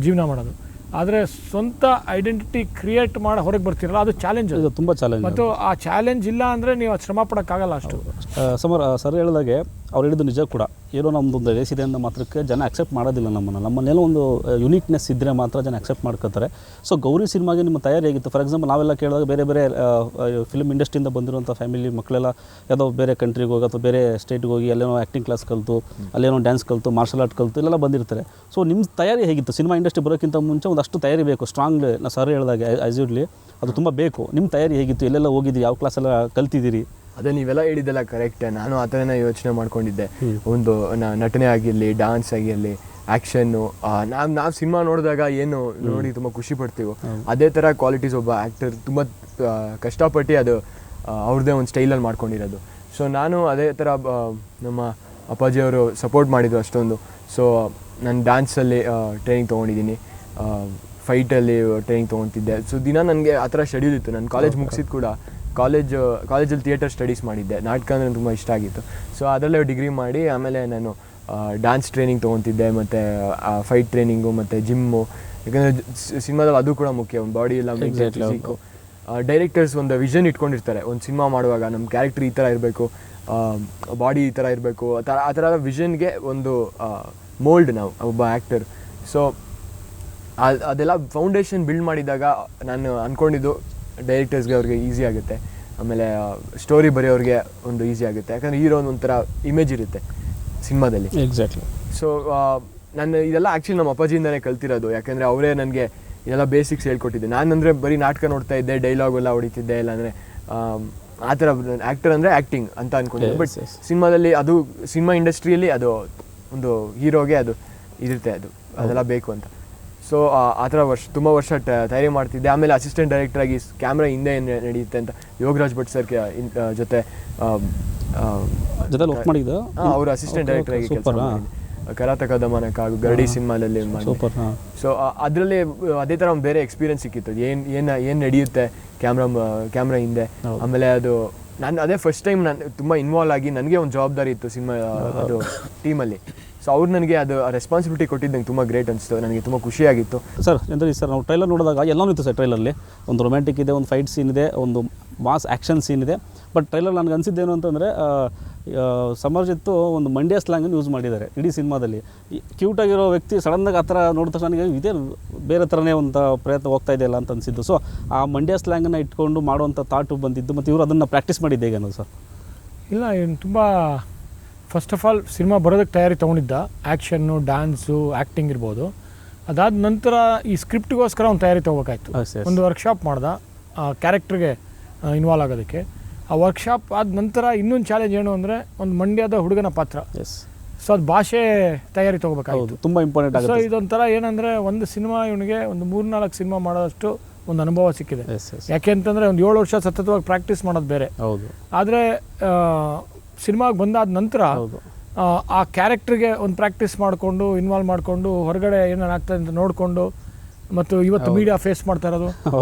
ಜೀವನ ಮಾಡೋದು. ಆದರೆ ಸ್ವಂತ ಐಡೆಂಟಿಟಿ ಕ್ರಿಯೇಟ್ ಮಾಡಿ ಹೊರಗೆ ಬರ್ತಿರಲ್ಲ, ಅದು ಚಾಲೆಂಜ್. ಅದು ತುಂಬ ಚಾಲೆಂಜ್. ಮತ್ತು ಆ ಚಾಲೆಂಜ್ ಇಲ್ಲ ಅಂದರೆ ನೀವು ಅದು ಶ್ರಮ ಪಡೋಕ್ಕಾಗಲ್ಲ ಅಷ್ಟು. ಸರ್ ಹೇಳಿದಾಗೆ ಅವ್ರು ಹೇಳಿದ್ದು ನಿಜ ಕೂಡ. ಏನೋ ನಮ್ಮದೊಂದು ರೇಸ್ ಇದೆ ಅಂದ ಮಾತ್ರಕ್ಕೆ ಜನ ಅಕ್ಸೆಪ್ಟ್ ಮಾಡೋದಿಲ್ಲ ನಮ್ಮನ್ನೇನೋ ಒಂದು ಯುನೀಕ್ನೆಸ್ ಇದ್ದರೆ ಮಾತ್ರ ಜನ ಅಕ್ಸೆಪ್ಟ್ ಮಾಡ್ಕೋತಾರೆ. ಸೊ ಗೌರಿ ಸಿನಿಮಾಗೆ ನಿಮ್ಮ ತಯಾರಿ ಹೇಗಿತ್ತು? ಫಾರ್ ಎಕ್ಸಾಂಪಲ್ ನಾವೆಲ್ಲ ಕೇಳಿದಾಗ ಬೇರೆ ಬೇರೆ ಫಿಲ್ಮ್ ಇಂಡಸ್ಟ್ರಿಯಿಂದ ಬಂದಿರುವಂಥ ಫ್ಯಾಮಿಲಿ ಮಕ್ಕಳೆಲ್ಲ ಯಾವುದೋ ಬೇರೆ ಕಂಟ್ರಿಗೆ ಹೋಗಿ ಅಥವಾ ಬೇರೆ ಸ್ಟೇಟ್ಗೆ ಹೋಗಿ ಅಲ್ಲೇನೋ ಆ್ಯಕ್ಟಿಂಗ್ ಕ್ಲಾಸ್ ಕಲಿತು, ಅಲ್ಲೇನೋ ಡ್ಯಾನ್ಸ್ ಕಲಿತು, ಮಾರ್ಷಲ್ ಆರ್ಟ್ ಕಲಿತು ಇಲ್ಲೆಲ್ಲ ಬಂದಿರ್ತಾರೆ. ಸೊ ನಿಮ್ಮ ತಯಾರಿ ಹೇಗಿತ್ತು? ಸಿನಿಮಾ ಇಂಡಸ್ಟ್ರಿ ಬರೋಕ್ಕಿಂತ ಮುಂಚೆ ಒಂದಷ್ಟು ತಯಾರಿ ಬೇಕು, ಸ್ಟ್ರಾಂಗ್. ನಾ ಸರ್ ಹೇಳಿದಾಗೆ ಆ್ಯಸ್ಯೂಡ್ಲಿ ಅದು ತುಂಬ ಬೇಕು. ನಿಮ್ಮ ತಯಾರಿ ಹೇಗಿತ್ತು? ಎಲ್ಲೆಲ್ಲ ಹೋಗಿದ್ದೀರಿ? ಯಾವ ಕ್ಲಾಸೆಲ್ಲ ಕಲ್ತಿದ್ದೀರಿ? ಅದೇ ನೀವೆಲ್ಲ ಹೇಳಿದ್ದೆಲ್ಲ ಕರೆಕ್ಟ್. ನಾನು ಆ ಥರನೇ ಯೋಚನೆ ಮಾಡ್ಕೊಂಡಿದ್ದೆ. ಒಂದು ನಟನೆ ಆಗಿರಲಿ, ಡಾನ್ಸ್ ಆಗಿರಲಿ, ಆ್ಯಕ್ಷನ್ನು, ನಾವು ಸಿನಿಮಾ ನೋಡಿದಾಗ ಏನು ನೋಡಿ ತುಂಬ ಖುಷಿ ಪಡ್ತೀವೋ ಅದೇ ಥರ ಕ್ವಾಲಿಟೀಸ್ ಒಬ್ಬ ಆ್ಯಕ್ಟರ್ ತುಂಬ ಕಷ್ಟಪಟ್ಟು ಅದು ಅವ್ರದ್ದೇ ಒಂದು ಸ್ಟೈಲಲ್ಲಿ ಮಾಡ್ಕೊಂಡಿರೋದು. ಸೊ ನಾನು ಅದೇ ಥರ ನಮ್ಮ ಅಪ್ಪಾಜಿಯವರು ಸಪೋರ್ಟ್ ಮಾಡಿದ್ರು ಅಷ್ಟೊಂದು. ಸೊ ನಾನು ಡ್ಯಾನ್ಸಲ್ಲಿ ಟ್ರೈನಿಂಗ್ ತೊಗೊಂಡಿದ್ದೀನಿ, ಫೈಟಲ್ಲಿ ಟ್ರೈನಿಂಗ್ ತೊಗೊತಿದ್ದೆ. ಸೊ ದಿನ ನನಗೆ ಆ ಥರ ಶೆಡ್ಯೂಲ್ ಇತ್ತು. ನಾನು ಕಾಲೇಜ್ ಮುಗಿಸಿದ್ದು ಕೂಡ ಕಾಲೇಜಲ್ಲಿ ಥಿಯೇಟರ್ ಸ್ಟಡೀಸ್ ಮಾಡಿದ್ದೆ. ನಾಟಕ ಅಂದರೆ ತುಂಬ ಇಷ್ಟ ಆಗಿತ್ತು. ಸೊ ಅದರಲ್ಲೇ ಡಿಗ್ರಿ ಮಾಡಿ ಆಮೇಲೆ ನಾನು ಡ್ಯಾನ್ಸ್ ಟ್ರೈನಿಂಗ್ ತೊಗೊತಿದ್ದೆ, ಮತ್ತು ಫೈಟ್ ಟ್ರೈನಿಂಗು ಮತ್ತು ಜಿಮ್ಮು. ಯಾಕಂದರೆ ಸಿನಿಮಾದಲ್ಲಿ ಅದು ಕೂಡ ಮುಖ್ಯ, ಒಂದು ಬಾಡಿ ಎಲ್ಲ ಫಿಸಿಕ್ಕು. ಡೈರೆಕ್ಟರ್ಸ್ ಒಂದು ವಿಷನ್ ಇಟ್ಕೊಂಡಿರ್ತಾರೆ, ಒಂದು ಸಿನಿಮಾ ಮಾಡುವಾಗ ನಮ್ಮ ಕ್ಯಾರೆಕ್ಟರ್ ಈ ಥರ ಇರಬೇಕು, ಬಾಡಿ ಈ ಥರ ಇರಬೇಕು, ಆ ಥರ ವಿಷನ್ಗೆ ಒಂದು ಮೋಲ್ಡ್ ನಾವು ಒಬ್ಬ ಆ್ಯಕ್ಟರ್. ಸೊ ಅದೆಲ್ಲ ಫೌಂಡೇಶನ್ ಬಿಲ್ಡ್ ಮಾಡಿದಾಗ ನಾನು ಅಂದ್ಕೊಂಡಿದ್ದು ಡೈರೆಕ್ಟರ್ಸ್ಗೆ ಅವ್ರಿಗೆ ಈಸಿ ಆಗುತ್ತೆ, ಆಮೇಲೆ ಸ್ಟೋರಿ ಬರೆಯೋರಿಗೆ ಒಂದು ಈಸಿ ಆಗುತ್ತೆ. ಯಾಕಂದರೆ ಹೀರೋ ಒಂಥರ ಇಮೇಜ್ ಇರುತ್ತೆ ಸಿನಿಮಾದಲ್ಲಿ. ಎಕ್ಸಾಕ್ಟ್ಲಿ. ಸೊ ನಾನು ಇದೆಲ್ಲ ಆ್ಯಕ್ಚುಲಿ ನಮ್ಮ ಅಪ್ಪಾಜಿಯಿಂದನೇ ಕಲ್ತಿರೋದು. ಯಾಕಂದರೆ ಅವರೇ ನನಗೆ ಇದೆಲ್ಲ ಬೇಸಿಕ್ಸ್ ಹೇಳ್ಕೊಟ್ಟಿದ್ದೆ. ನಾನಂದರೆ ಬರೀ ನಾಟಕ ನೋಡ್ತಾ ಇದ್ದೆ, ಡೈಲಾಗ್ ಎಲ್ಲ ಹೊಡಿತಿದ್ದೆ, ಇಲ್ಲಾಂದರೆ ಆ ಥರ ಆ್ಯಕ್ಟರ್ ಅಂದರೆ ಆ್ಯಕ್ಟಿಂಗ್ ಅಂತ ಅಂದ್ಕೊಂಡಿದ್ದೆ. ಬಟ್ ಸಿನಿಮಾದಲ್ಲಿ ಅದು ಸಿನಿಮಾ ಇಂಡಸ್ಟ್ರಿಯಲ್ಲಿ ಅದು ಒಂದು ಹೀರೋಗೆ ಅದು ಇರುತ್ತೆ ಅದೆಲ್ಲ ಬೇಕು ಅಂತ. ಸೊ ಆ ಥರ ತುಂಬ ವರ್ಷ ತಯಾರಿ ಮಾಡ್ತಿದ್ದೆ. ಆಮೇಲೆ ಅಸಿಸ್ಟೆಂಟ್ ಡೈರೆಕ್ಟರಾಗಿ ಕ್ಯಾಮ್ರಾ ಹಿಂದೆ ಏನು ನಡೆಯುತ್ತೆ ಅಂತ ಯೋಗರಾಜ್ ಭಟ್ ಸರ್ ಜೊತೆ ವರ್ಕ್ ಮಾಡಿದ್ದು. ಅವರು ಅಸಿಸ್ಟೆಂಟ್ ಡೈರೆಕ್ಟರಾಗಿ ಕೆಲಸ ಮಾಡಿದ್ದೆ. ಕರಾತಕ ದಮನಕ ಹಾಗೂ ಗರಡಿ ಸಿನಿಮಾದಲ್ಲಿ ಸೂಪರ್. ಸೊ ಅದರಲ್ಲಿ ಅದೇ ಥರ ಒಂದು ಬೇರೆ ಎಕ್ಸ್ಪೀರಿಯನ್ಸ್ ಸಿಕ್ಕಿತ್ತು. ಏನು ನಡೆಯುತ್ತೆ ಕ್ಯಾಮ್ರಾ ಹಿಂದೆ. ಆಮೇಲೆ ಅದು ನಾನು ಅದೇ ಫಸ್ಟ್ ಟೈಮ್ ನಾನು ತುಂಬ ಇನ್ವಾಲ್ವ್ ಆಗಿ ನನಗೆ ಒಂದು ಜವಾಬ್ದಾರಿ ಇತ್ತು ಸಿನಿಮಾ ಅದು ಟೀಮಲ್ಲಿ. ಸೊ ಅವ್ರು ನನಗೆ ಅದು ರೆಸ್ಪಾನ್ಸಿಬಿಲಿಟಿ ಕೊಟ್ಟಿದ್ದು ನಂಗೆ ತುಂಬ ಗ್ರೇಟ್ ಅನಿಸ್ತು. ನನಗೆ ತುಂಬ ಖುಷಿಯಾಗಿತ್ತು. ಸರ್ ಎಂದರೆ ಸರ್ ನಾವು ಟ್ರೈಲರ್ ನೋಡಿದಾಗ ಎಲ್ಲನೂ ಇತ್ತು ಸರ್. ಟ್ರೈಲಲ್ಲಿ ಒಂದು ರೊಮ್ಯಾಂಟಿಕ್ ಇದೆ, ಒಂದು ಫೈಟ್ ಸೀನ್ ಇದೆ, ಒಂದು ಮಾಸ್ ಆ್ಯಕ್ಷನ್ ಸೀನ್ ಇದೆ. ಬಟ್ ಟ್ರೈಲರ್ ನನಗೆ ಅನಿಸಿದ್ದೇನು ಅಂತಂದರೆ ಸಮರ್ಜಿತ್ತು ಒಂದು ಮಂಡ್ಯ ಸ್ಲ್ಯಾಂಗನ್ನು ಯೂಸ್ ಮಾಡಿದ್ದಾರೆ ಇಡೀ ಸಿನಿಮಾದಲ್ಲಿ. ಕ್ಯೂಟಾಗಿರೋ ವ್ಯಕ್ತಿ ಸಡನ್ನಾಗಿ ಆ ಥರ ನೋಡಿದ ತಕ್ಷಣ ನನಗೆ ಇದೇ ಬೇರೆ ಥರನೇ ಒಂದು ಪ್ರಯತ್ನ ಹೋಗ್ತಾ ಇದೆಯಲ್ಲ ಅಂತ ಅನಿಸಿದ್ದು. ಸೊ ಆ ಮಂಡ್ಯ ಸ್ಲ್ಯಾಂಗನ್ನು ಇಟ್ಕೊಂಡು ಮಾಡುವಂಥ ಥಾಟು ಬಂದಿದ್ದು, ಮತ್ತು ಇವರು ಅದನ್ನು ಪ್ರಾಕ್ಟೀಸ್ ಮಾಡಿದ್ದು ಹೇಗೆ ಅನ್ನೋದು ಸರ್? ಇಲ್ಲ, ಏನು ತುಂಬ ಫಸ್ಟ್ ಆಫ್ ಆಲ್ ಸಿನಿಮಾ ಬರೋದಕ್ಕೆ ತಯಾರಿ ತೊಗೊಂಡಿದ್ದ. ಆ್ಯಕ್ಷನ್ನು, ಡ್ಯಾನ್ಸು, ಆ್ಯಕ್ಟಿಂಗ್ ಇರ್ಬೋದು. ಅದಾದ ನಂತರ ಈ ಸ್ಕ್ರಿಪ್ಟ್ಗೋಸ್ಕರ ಒಂದು ತಯಾರಿ ತೊಗೋಬೇಕಾಯ್ತು. ಒಂದು ವರ್ಕ್ಶಾಪ್ ಮಾಡ್ದೆ ಆ ಕ್ಯಾರೆಕ್ಟ್ರಿಗೆ ಇನ್ವಾಲ್ವ್ ಆಗೋದಕ್ಕೆ. ಆ ವರ್ಕ್ಶಾಪ್ ಆದ ನಂತರ ಇನ್ನೊಂದು ಚಾಲೆಂಜ್ ಏನು ಅಂದರೆ ಒಂದು ಮಂಡ್ಯದ ಹುಡುಗನ ಪಾತ್ರ. ಸೊ ಅದು ಭಾಷೆ ತಯಾರಿ ತೊಗೋಬೇಕಾಯ್ತು, ತುಂಬ ಇಂಪಾರ್ಟೆಂಟ್ ಆಗುತ್ತೆ. ಸೊ ಇದೊಂಥರ ಏನಂದರೆ ಒಂದು ಸಿನಿಮಾ ಇವನಿಗೆ ಒಂದು 3-4 ಸಿನಿಮಾ ಮಾಡೋದಷ್ಟು ಒಂದು ಅನುಭವ ಸಿಕ್ಕಿದೆ. ಯಾಕೆ ಅಂತಂದರೆ ಒಂದು 7 ವರ್ಷ ಸತತವಾಗಿ ಪ್ರಾಕ್ಟೀಸ್ ಮಾಡೋದು ಬೇರೆ. ಹೌದು. ಆದರೆ ಸಿನಿಮಾಗೆ ಬಂದಾದ ನಂತರ ಆ ಕ್ಯಾರೆಕ್ಟ್ರಿಗೆ ಒಂದು ಪ್ರಾಕ್ಟೀಸ್ ಮಾಡಿಕೊಂಡು ಇನ್ವಾಲ್ವ್ ಮಾಡಿಕೊಂಡು ಹೊರಗಡೆ ಏನೇನಾಗ್ತದೆ ಅಂತ ನೋಡಿಕೊಂಡು, ಮತ್ತು ಇವತ್ತು ಮೀಡಿಯಾ ಫೇಸ್ ಮಾಡ್ತಾ ಇರೋದು,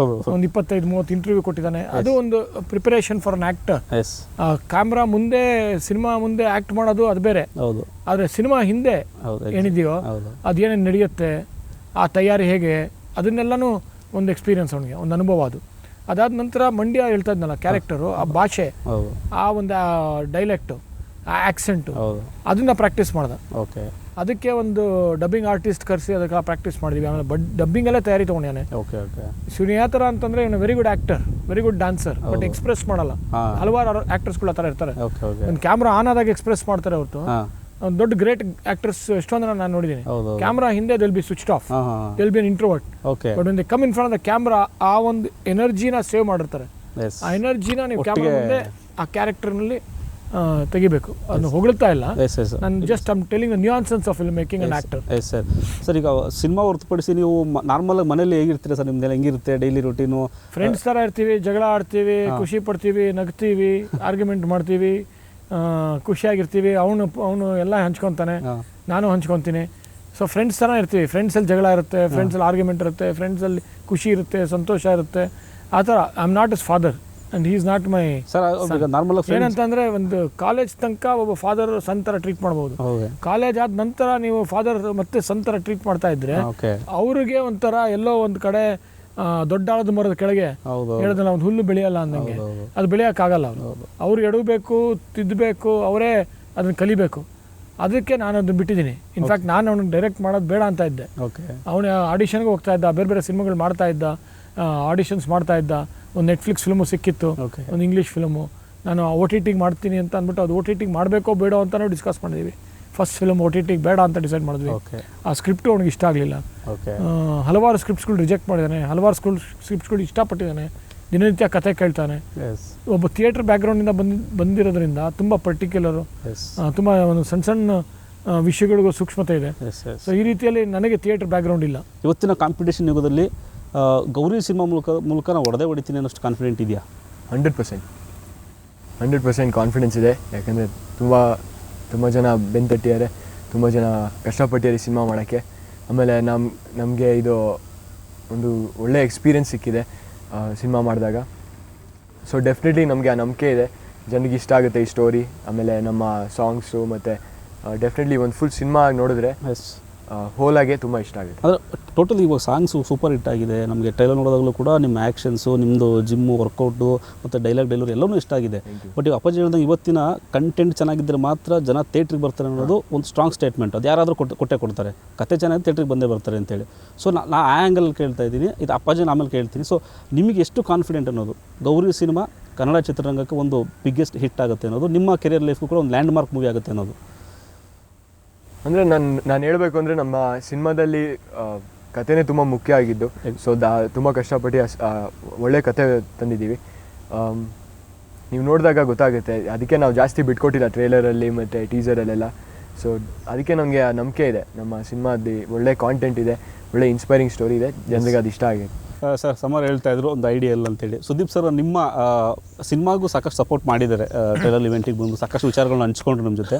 ಒಂದು 25-30 ಇಂಟರ್ವ್ಯೂ ಕೊಟ್ಟಿದ್ದಾನೆ. ಅದು ಒಂದು preparation for an actor. Camera ಮುಂದೆ, ಸಿನಿಮಾ ಮುಂದೆ ಆ್ಯಕ್ಟ್ ಮಾಡೋದು ಅದು ಬೇರೆ. ಆದರೆ ಸಿನಿಮಾ ಹಿಂದೆ ಏನಿದೆಯೋ ಅದೇನೇನು ನಡೆಯುತ್ತೆ, ಆ ತಯಾರಿ ಹೇಗೆ, ಅದನ್ನೆಲ್ಲನೂ ಒಂದು ಎಕ್ಸ್ಪೀರಿಯನ್ಸ್ ಅವನಿಗೆ, ಒಂದು ಅನುಭವ ಅದು. ಅದಾದ ನಂತರ ಮಂಡ್ಯ ಹೇಳ್ತಾ ಇದ್ನಲ್ಲ ಕ್ಯಾರೆಕ್ಟರು, ಆ ಭಾಷೆ, ಆ ಒಂದು ಡೈಲೆಕ್ಟು, ಆ ಆ್ಯಕ್ಸೆಂಟು, ಅದನ್ನು ಪ್ರಾಕ್ಟೀಸ್ ಮಾಡ್ದೆ. ಅದಕ್ಕೆ ಒಂದು ಡಬ್ಬಿಂಗ್ ಆರ್ಟಿಸ್ಟ್ ಕರೆಸಿ ಅದಕ್ಕೆ ಪ್ರಾಕ್ಟೀಸ್ ಮಾಡಿದ್ವಿ. ಆಮೇಲೆ ಡಬ್ಬಿಂಗಲ್ಲೇ ತಯಾರಿ ತೊಗೊಂಡಿದ್ದಾನೆ. ಶಿವನಿ ಯಾವ ಥರ ಅಂತಂದರೆ ಇವನು very good actor, very good dancer, but express ಮಾಡಲ್ಲ. ಹಲವಾರು ಆ್ಯಕ್ಟರ್ಸ್ಗಳು ಆ ಥರ ಇರ್ತಾರೆ. ಒಂದು ಕ್ಯಾಮ್ರಾ ಆನ್ ಆದಾಗ ಎಕ್ಸ್ಪ್ರೆಸ್ ಮಾಡ್ತಾರೆ ಹೊರತು ಒಂದು ದೊಡ್ಡ ಗ್ರೇಟ್ ಆ್ಯಕ್ಟರ್ಸ್ ಎಷ್ಟೊಂದು ನಾನು ನೋಡಿದ್ದೀನಿ. ಕ್ಯಾಮ್ರಾ ಹಿಂದೆ they'll be switched off, they'll be an introvert, but when they come in front of the camera ಆ ಒಂದು ಎನರ್ಜಿನ ಸೇವ್ ಮಾಡಿರ್ತಾರೆ. ಆ ಎನರ್ಜಿನ ನೀವು ಕ್ಯಾಮ್ರಾ ಮುಂದೆ ಆ ಕ್ಯಾರೆಕ್ಟರ್ನಲ್ಲಿ ತೆಗಿಬೇಕು. ಅದನ್ನು ಹೊಗಳ್ತಾ ಇಲ್ಲ, ನಾನು just I'm telling the nuances of film making and actor. Sir ಈಗ ಸಿನಿಮಾ ಹೊರತುಪಡಿಸಿ ನೀವು ನಾರ್ಮಲ್ ಆಗಿ ಮನೇಲಿ ಹೇಗಿರ್ತೀರಾ ಸರ್? ನಿಮ್ದೆಲ್ಲ ಹೆಂಗಿರುತ್ತೆ ಡೈಲಿ ರೂಟೀನು? ಫ್ರೆಂಡ್ಸ್ ಥರ ಇರ್ತೀವಿ, ಜಗಳ ಆಡ್ತೀವಿ, ಖುಷಿ ಪಡ್ತೀವಿ, ನಗ್ತೀವಿ, ಆರ್ಗ್ಯುಮೆಂಟ್ ಮಾಡ್ತೀವಿ, ಖುಷಿಯಾಗಿರ್ತೀವಿ. ಅವನು ಎಲ್ಲ ಹಂಚ್ಕೊತಾನೆ, ನಾನು ಹಂಚ್ಕೊತೀನಿ. ಸೊ ಫ್ರೆಂಡ್ಸ್ ಥರ ಇರ್ತೀವಿ. ಫ್ರೆಂಡ್ಸಲ್ಲಿ ಜಗಳ ಇರುತ್ತೆ, ಫ್ರೆಂಡ್ಸಲ್ಲಿ ಆರ್ಗ್ಯುಮೆಂಟ್ ಇರುತ್ತೆ, ಫ್ರೆಂಡ್ಸಲ್ಲಿ ಖುಷಿ ಇರುತ್ತೆ, ಸಂತೋಷ ಇರುತ್ತೆ. ಆ ಥರ I am not is father and he is not my normal. ಏನಂತಂದರೆ ಒಂದು ಕಾಲೇಜ್ ತನಕ ಒಬ್ಬ ಫಾದರ್ ಸನ್ ಥರ ಟ್ರೀಟ್ ಮಾಡ್ಬೋದು. ಕಾಲೇಜ್ ಆದ ನಂತರ ನೀವು ಫಾದರ್ ಮತ್ತೆ ಸನ್ ಥರ ಟ್ರೀಟ್ ಮಾಡ್ತಾ ಇದ್ರೆ ಅವ್ರಿಗೆ ಒಂಥರ ಎಲ್ಲೋ ಒಂದು ಕಡೆ ದೊಡ್ಡ ಆಳದ ಮರದ ಕೆಳಗೆ ಹೇಳಿದ್ರಲ್ಲ, ಒಂದು ಹುಲ್ಲು ಬೆಳೆಯಲ್ಲ ಅಂದಂಗೆ ಅದು ಬೆಳೆಯೋಕ್ಕಾಗಲ್ಲ. ಅವ್ರು ಎಡಬೇಕು, ತಿದ್ದಬೇಕು, ಅವರೇ ಅದನ್ನು ಕಲಿಬೇಕು. ಅದಕ್ಕೆ ನಾನು ಅದನ್ನು ಬಿಟ್ಟಿದ್ದೀನಿ. ಇನ್ಫ್ಯಾಕ್ಟ್ ನಾನು ಅವ್ನಿಗೆ ಡೈರೆಕ್ಟ್ ಮಾಡೋದು ಬೇಡ ಅಂತ ಇದ್ದೆ. ಅವನು ಆಡಿಷನ್ಗೆ ಹೋಗ್ತಾ ಇದ್ದ, ಬೇರೆ ಬೇರೆ ಸಿನಿಮಾಗಳು ಮಾಡ್ತಾ ಇದ್ದ, ಆಡಿಷನ್ಸ್ ಮಾಡ್ತಾ ಇದ್ದ. ಒಂದು ನೆಟ್ಫ್ಲಿಕ್ಸ್ ಫಿಲ್ಮು ಸಿಕ್ಕಿತ್ತು, ಒಂದು ಇಂಗ್ಲೀಷ್ ಫಿಲ್ಮು. ನಾನು OTT ಮಾಡ್ತೀನಿ ಅಂತ ಅಂದ್ಬಿಟ್ಟು ಅದು OTT ಮಾಡಬೇಕೋ ಬೇಡೋ ಅಂತಲೂ ಡಿಸ್ಕಸ್ ಮಾಡಿದ್ವಿ. ಫಸ್ಟ್ ಫಿಲ್ಮ್ OTT ಬೇಡ ಅಂತ ಡಿಸೈಡ್ ಮಾಡಿದ್ವಿ. ಆ ಸ್ಕ್ರಿಪ್ಟು ಅವ್ನಿಗೆ ಇಷ್ಟ ಆಗಲಿಲ್ಲ. ಹಲವಾರು ಸ್ಕ್ರಿಪ್ಟ್ಸ್ಗಳು ರಿಜೆಕ್ಟ್ ಮಾಡಿದ್ದಾನೆ, ಹಲವಾರು ಸ್ಕ್ರಿಪ್ಟ್ಸ್ಗಳು ಇಷ್ಟಪಟ್ಟಿದ್ದಾನೆ. ದಿನನಿತ್ಯ ಕತೆ ಕೇಳ್ತಾನೆ. ಒಬ್ಬ ಥಿಯೇಟರ್ ಬ್ಯಾಕ್ಗ್ರೌಂಡಿಂದ ಬಂದಿರೋದ್ರಿಂದ ತುಂಬ ಪರ್ಟಿಕ್ಯುಲರು, ತುಂಬ ಒಂದು ಸಣ್ಣ ಸಣ್ಣ ವಿಷಯಗಳಿಗೂ ಸೂಕ್ಷ್ಮತೆ ಇದೆ. ಸೊ ಈ ರೀತಿಯಲ್ಲಿ ನನಗೆ ಥಿಯೇಟರ್ ಬ್ಯಾಕ್ಗ್ರೌಂಡ್ ಇಲ್ಲ. ಇವತ್ತಿನ ಕಾಂಪಿಟೇಷನ್ ಯುಗದಲ್ಲಿ ಗೌರಿ ಸಿನಿಮಾ ಮೂಲಕ ನಾವು ಹೊಡೆತೀನಿ ಅನ್ನೋಷ್ಟು ಕಾನ್ಫಿಡೆಂಟ್ ಇದೆಯಾ? 100% ಕಾನ್ಫಿಡೆನ್ಸ್ ಇದೆ. ಯಾಕಂದರೆ ತುಂಬ ಜನ ಬೆಂತಟ್ಟಿದ್ದಾರೆ, ತುಂಬ ಜನ ಕಷ್ಟಪಟ್ಟಿದ್ದಾರೆ ಸಿನಿಮಾ ಮಾಡೋಕ್ಕೆ. ಆಮೇಲೆ ನಮಗೆ ಇದು ಒಂದು ಒಳ್ಳೆಯ ಎಕ್ಸ್ಪೀರಿಯೆನ್ಸ್ ಸಿಕ್ಕಿದೆ ಸಿನಿಮಾ ಮಾಡಿದಾಗ. ಸೊ ಡೆಫಿನೆಟ್ಲಿ ನಮಗೆ ಆ ನಂಬಿಕೆ ಇದೆ, ಜನರಿಗೆ ಇಷ್ಟ ಆಗುತ್ತೆ ಈ ಸ್ಟೋರಿ. ಆಮೇಲೆ ನಮ್ಮ ಸಾಂಗ್ಸು ಮತ್ತು ಡೆಫಿನೆಟ್ಲಿ ಒಂದು ಫುಲ್ ಸಿನಿಮಾ ನೋಡಿದ್ರೆ ಹೋಲಾಗೆ ತುಂಬ ಇಷ್ಟ ಆಗಿದೆ. ಅಂದರೆ ಟೋಟಲ್ ಇವಾಗ ಸಾಂಗ್ಸು ಸೂಪರ್ ಹಿಟ್ ಆಗಿದೆ. ನಮಗೆ ಟ್ರೈಲರ್ ನೋಡಿದಾಗಲೂ ಕೂಡ ನಿಮ್ಮ ಆ್ಯಕ್ಷನ್ಸು, ನಿಮ್ಮದು ಜಿಮ್ಮು, ವರ್ಕೌಟು ಮತ್ತು ಡೆಲಿವರಿ ಎಲ್ಲವೂ ಇಷ್ಟ ಆಗಿದೆ. ಬಟ್ ಈಗ ಅಪ್ಪಾಜಿ ಹೇಳಿದಾಗ ಇವತ್ತಿನ ಕಂಟೆಂಟ್ ಚೆನ್ನಾಗಿದ್ದರೆ ಮಾತ್ರ ಜನ ಥಿಯೇಟ್ರಿಗೆ ಬರ್ತಾರೆ ಅನ್ನೋದು ಒಂದು ಸ್ಟ್ರಾಂಗ್ ಸ್ಟೇಟ್ಮೆಂಟ್. ಅದು ಯಾರಾದರೂ ಕೊಟ್ಟೆ ಕೊಡ್ತಾರೆ, ಕತೆ ಚೆನ್ನಾಗಿ ಥಿಯೇಟ್ರಿಗೆ ಬಂದೇ ಬರ್ತಾರೆ ಅಂತೇಳಿ. ಸೊ ನಾ ಆ ಆ್ಯಂಗಲ್ ಕೇಳ್ತಾ ಇದ್ದೀನಿ. ಇದು ಅಪ್ಪಾಜಿನ ಆಮೇಲೆ ಕೇಳ್ತೀನಿ. ಸೊ ನಿಮಗೆ ಎಷ್ಟು ಕಾನ್ಫಿಡೆಂಟ್ ಅನ್ನೋದು ಗೌರಿ ಸಿನಿಮಾ ಕನ್ನಡ ಚಿತ್ರರಂಗಕ್ಕೆ ಒಂದು ಬಿಗ್ಗೆಸ್ಟ್ ಹಿಟ್ ಆಗುತ್ತೆ ಅನ್ನೋದು, ನಿಮ್ಮ ಕೆರಿಯರ್ ಲೈಫ್ಗೂ ಕೂಡ ಒಂದು ಲ್ಯಾಂಡ್ ಮಾರ್ಕ್ ಮೂವಿ ಆಗುತ್ತೆ ಅನ್ನೋದು? ಅಂದರೆ ನಾನು ಹೇಳಬೇಕು ಅಂದರೆ ನಮ್ಮ ಸಿನಿಮಾದಲ್ಲಿ ಕಥೆನೇ ತುಂಬ ಮುಖ್ಯ ಆಗಿದ್ದು. ಸೊ ತುಂಬ ಕಷ್ಟಪಟ್ಟು ಒಳ್ಳೆ ಕತೆ ತಂದಿದ್ದೀವಿ. ನೀವು ನೋಡಿದಾಗ ಗೊತ್ತಾಗುತ್ತೆ. ಅದಕ್ಕೆ ನಾವು ಜಾಸ್ತಿ ಬಿಟ್ಕೊಟ್ಟಿಲ್ಲ ಟ್ರೇಲರಲ್ಲಿ ಮತ್ತು ಟೀಸರಲ್ಲೆಲ್ಲ. ಸೊ ಅದಕ್ಕೆ ನಮಗೆ ನಂಬಿಕೆ ಇದೆ ನಮ್ಮ ಸಿನಿಮಾದ ಒಳ್ಳೆ ಕಾಂಟೆಂಟ್ ಇದೆ, ಒಳ್ಳೆ ಇನ್ಸ್ಪೈರಿಂಗ್ ಸ್ಟೋರಿ ಇದೆ, ಜನರಿಗೆ ಅದು ಇಷ್ಟ ಆಗಿದೆ. ಸರ್ ಸಮರ್ ಹೇಳ್ತಾ ಇದ್ರು ಒಂದು ಐಡಿಯಾ ಇಲ್ಲ ಅಂತೇಳಿ. ಸುದೀಪ್ ಸರ್ ನಿಮ್ಮ ಸಿನಿಮಾಗೂ ಸಾಕಷ್ಟು ಸಪೋರ್ಟ್ ಮಾಡಿದ್ದಾರೆ, ಟ್ರೈಲರ್ ಇವೆಂಟಿಗೆ ಬಂದು ಸಾಕಷ್ಟು ವಿಚಾರಗಳನ್ನ ಹಂಚ್ಕೊಂಡ್ರು ನಮ್ಮ ಜೊತೆ.